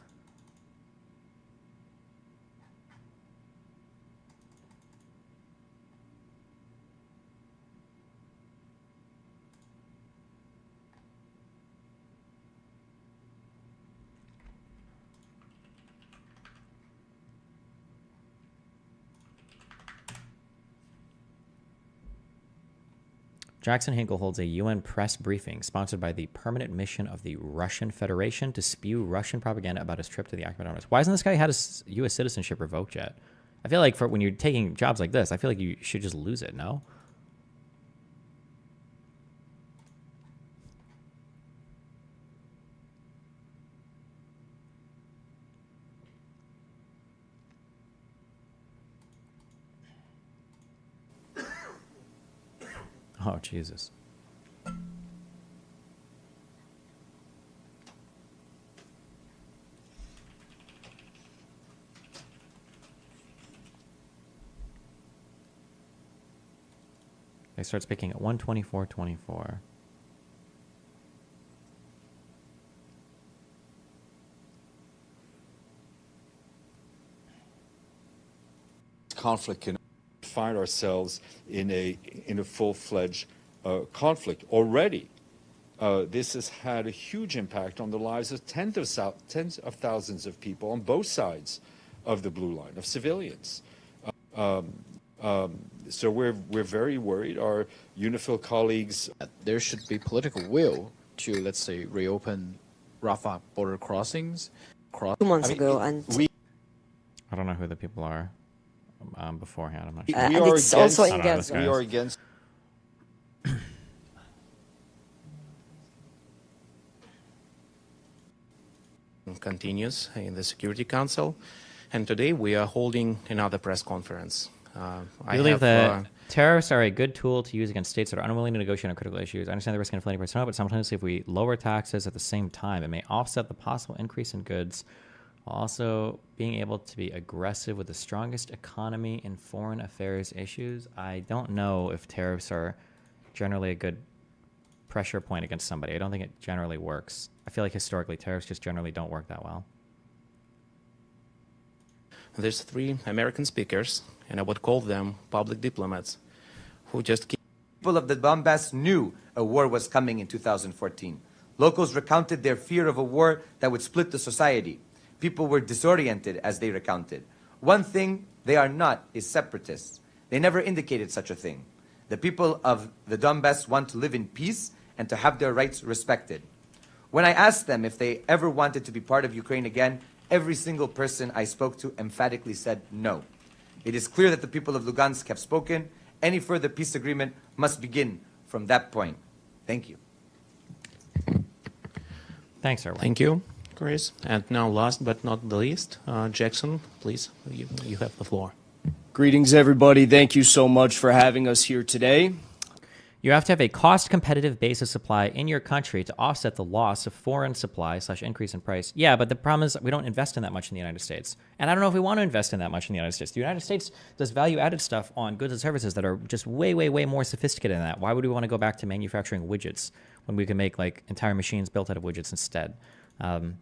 Jackson Hinkle holds a UN press briefing sponsored by the Permanent Mission of the Russian Federation to spew Russian propaganda about his trip to the Akhmedonov. Why hasn't this guy had his U.S. citizenship revoked yet? I feel like for when you're taking jobs like this, I feel like you should just lose it, no? Oh, Jesus. They start speaking at 1:24:24. Conflict can find ourselves in a full-fledged conflict already. This has had a huge impact on the lives of tens of thousands of people on both sides of the blue line, of civilians. So we're very worried. Our UNIFIL colleagues. There should be political will to, let's say, reopen Rafah border crossings. 2 months ago, and I don't know who the people are beforehand. I'm not sure. and are it's also in against- Gaza. We are against. Continues in the Security Council, and today we are holding another press conference. I believe that tariffs are a good tool to use against states that are unwilling to negotiate on critical issues. I understand the risk of inflating personnel, but sometimes if we lower taxes at the same time, it may offset the possible increase in goods, while also being able to be aggressive with the strongest economy in foreign affairs issues. I don't know if tariffs are generally a good pressure point against somebody. I don't think it generally works. I feel like historically tariffs just generally don't work that well. There's 3 American speakers, and I would call them public diplomats, who just keep People of the Donbass knew a war was coming in 2014. Locals recounted their fear of a war that would split the society. People were disoriented as they recounted. One thing they are not is separatists. They never indicated such a thing. The people of the Donbass want to live in peace and to have their rights respected. When I asked them if they ever wanted to be part of Ukraine again, every single person I spoke to emphatically said no. It is clear that the people of Lugansk have spoken. Any further peace agreement must begin from that point. Thank you. Thanks, Erwin. Thank you, Chris. And now, last but not the least, Jackson, please, you have the floor. Greetings, everybody. Thank you so much for having us here today. You have to have a cost-competitive base of supply in your country to offset the loss of foreign supply / increase in price. Yeah, but the problem is we don't invest in that much in the United States. And I don't know if we want to invest in that much in the United States. The United States does value-added stuff on goods and services that are just way, way, way more sophisticated than that. Why would we want to go back to manufacturing widgets when we can make like entire machines built out of widgets instead? I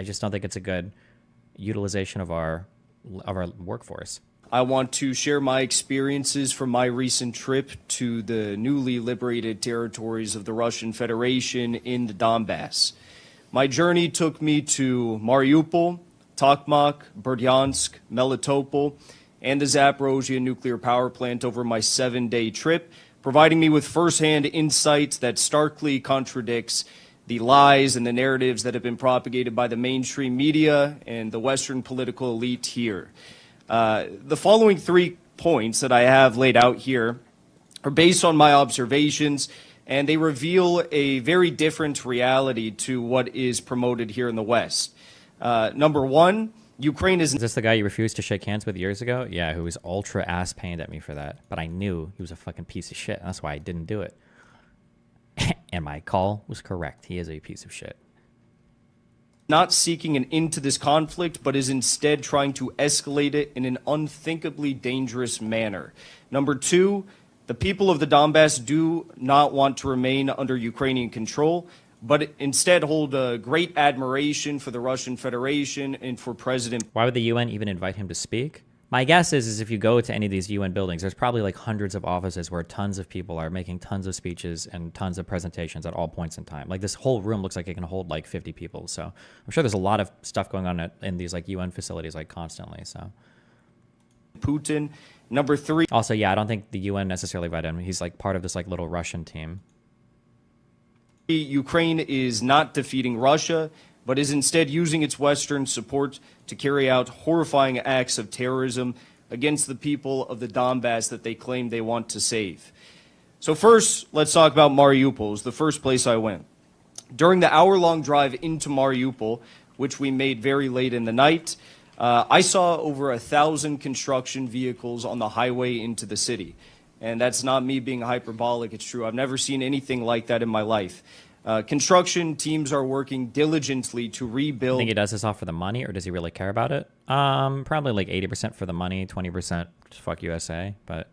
just don't think it's a good utilization of our workforce. I want to share my experiences from my recent trip to the newly liberated territories of the Russian Federation in the Donbass. My journey took me to Mariupol, Tokmak, Berdyansk, Melitopol, and the Zaporozhye nuclear power plant over my 7-day trip, providing me with firsthand insights that starkly contradicts the lies and the narratives that have been propagated by the mainstream media and the Western political elite here. The following 3 points that I have laid out here are based on my observations, and they reveal a very different reality to what is promoted here in the West. Number 1, Ukraine is... Is this the guy you refused to shake hands with years ago? Yeah, who was ultra ass pained at me for that. But I knew he was a fucking piece of shit, and that's why I didn't do it. And my call was correct. He is a piece of shit. Not seeking an end to this conflict, but is instead trying to escalate it in an unthinkably dangerous manner. Number 2, the people of the Donbass do not want to remain under Ukrainian control, but instead hold a great admiration for the Russian Federation and for President. Why would the UN even invite him to speak? My guess is if you go to any of these UN buildings, there's probably like hundreds of offices where tons of people are making tons of speeches and tons of presentations at all points in time. Like this whole room looks like it can hold like 50 people. So I'm sure there's a lot of stuff going on in these like UN facilities like constantly. So Putin. Number 3. Also, yeah, I don't think the UN necessarily invited him. He's like part of this like little Russian team. Ukraine is not defeating Russia, but is instead using its Western support to carry out horrifying acts of terrorism against the people of the Donbass that they claim they want to save. So first, let's talk about Mariupol. It was the first place I went. During the hour-long drive into Mariupol, which we made very late in the night, I saw over 1,000 construction vehicles on the highway into the city. And that's not me being hyperbolic, it's true. I've never seen anything like that in my life. Construction teams are working diligently to rebuild. Think he does this all for the money, or does he really care about it? Probably like 80% for the money, 20% fuck USA, but...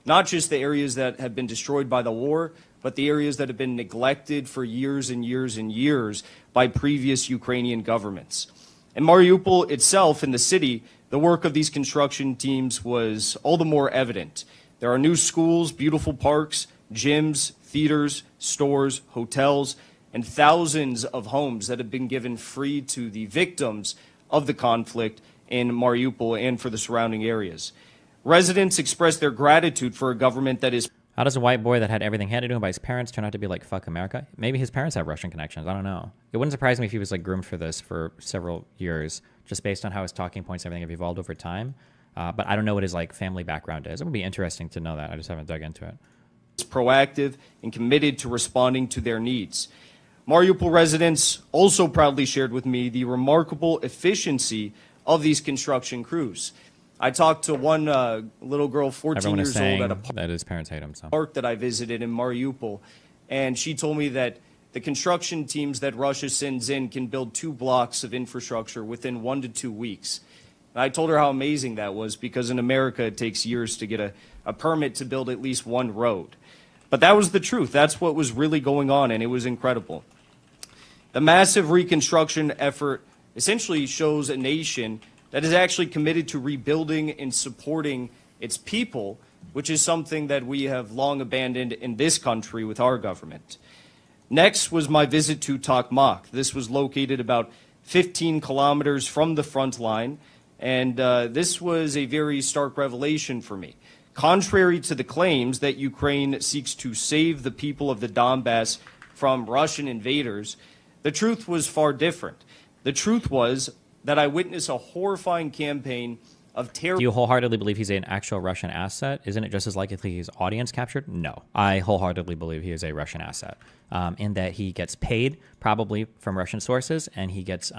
Not just the areas that have been destroyed by the war, but the areas that have been neglected for years and years and years by previous Ukrainian governments. In Mariupol itself, in the city, the work of these construction teams was all the more evident. There are new schools, beautiful parks, gyms, theaters, stores, hotels, and thousands of homes that have been given free to the victims of the conflict in Mariupol and for the surrounding areas. Residents expressed their gratitude for a government that is... How does a white boy that had everything handed to him by his parents turn out to be like, fuck America? Maybe his parents have Russian connections. I don't know. It wouldn't surprise me if he was like groomed for this for several years, just based on how his talking points and everything have evolved over time. But I don't know what his like family background is. It would be interesting to know that. I just haven't dug into it. Proactive and committed to responding to their needs. Mariupol residents also proudly shared with me the remarkable efficiency of these construction crews. I talked to one little girl, 14 years old, at a park that his parents hate him, so. That I visited in Mariupol, and she told me that the construction teams that Russia sends in can build 2 blocks of infrastructure within 1 to 2 weeks. And I told her how amazing that was, because in America it takes years to get a permit to build at least 1 road. But that was the truth. That's what was really going on, and it was incredible. The massive reconstruction effort essentially shows a nation that is actually committed to rebuilding and supporting its people, which is something that we have long abandoned in this country with our government. Next was my visit to Tokmak. This was located about 15 kilometers from the front line, and this was a very stark revelation for me. Contrary to the claims that Ukraine seeks to save the people of the Donbass from Russian invaders, the truth was far different. The truth was that I witnessed a horrifying campaign of terror. Do you wholeheartedly believe he's an actual Russian asset? Isn't it just as likely he's audience captured? No. I wholeheartedly believe he is a Russian asset, in that he gets paid probably from Russian sources, and he gets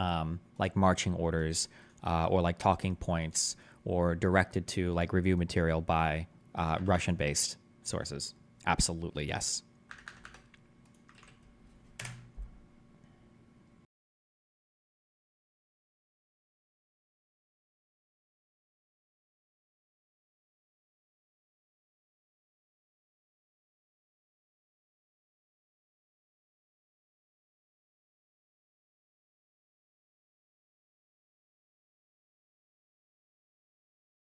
like marching orders or like talking points or directed to like review material by Russian-based sources. Absolutely, yes.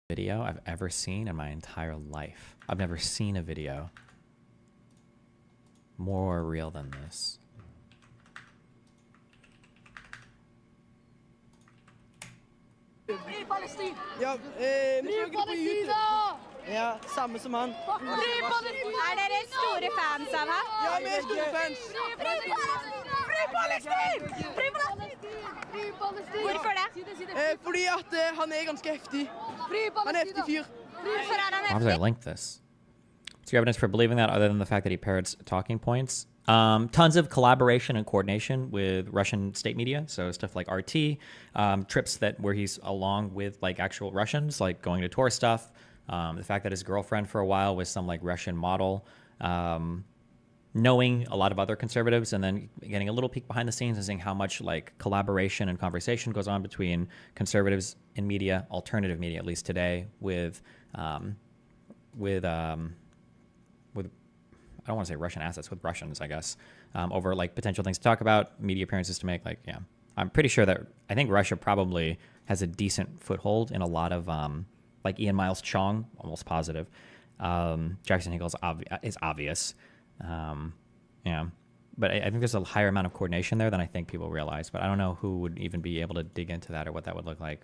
Video I've ever seen in my entire life. I've never seen a video more real than this. Fri Palestina! Ja, Fri Palestina! Ja, samme som han. Fri Palestina! Dere store fans av ham? Ja, vi store fans. Fri Palestina! Fri Palestina! Fri Palestina! Hvorfor det? Fordi at han ganske heftig. Han heftig fyr. Hvorfor han Why would I link this? What's your evidence for believing that other than the fact that he parrots talking points? Tons of collaboration and coordination with Russian state media, so stuff like RT, trips where he's along with like actual Russians, like going to tour stuff. The fact that his girlfriend for a while was some like Russian model, knowing a lot of other conservatives, and then getting a little peek behind the scenes and seeing how much like collaboration and conversation goes on between conservatives in media, alternative media, at least today, with I don't want to say Russian assets, with Russians, I guess, over like potential things to talk about, media appearances to make. Like, yeah, I'm pretty sure that I think Russia probably has a decent foothold in a lot of like Ian Miles Chong, almost positive. Jackson Hinkle is obvious. Yeah, but I think there's a higher amount of coordination there than I think people realize. But I don't know who would even be able to dig into that or what that would look like.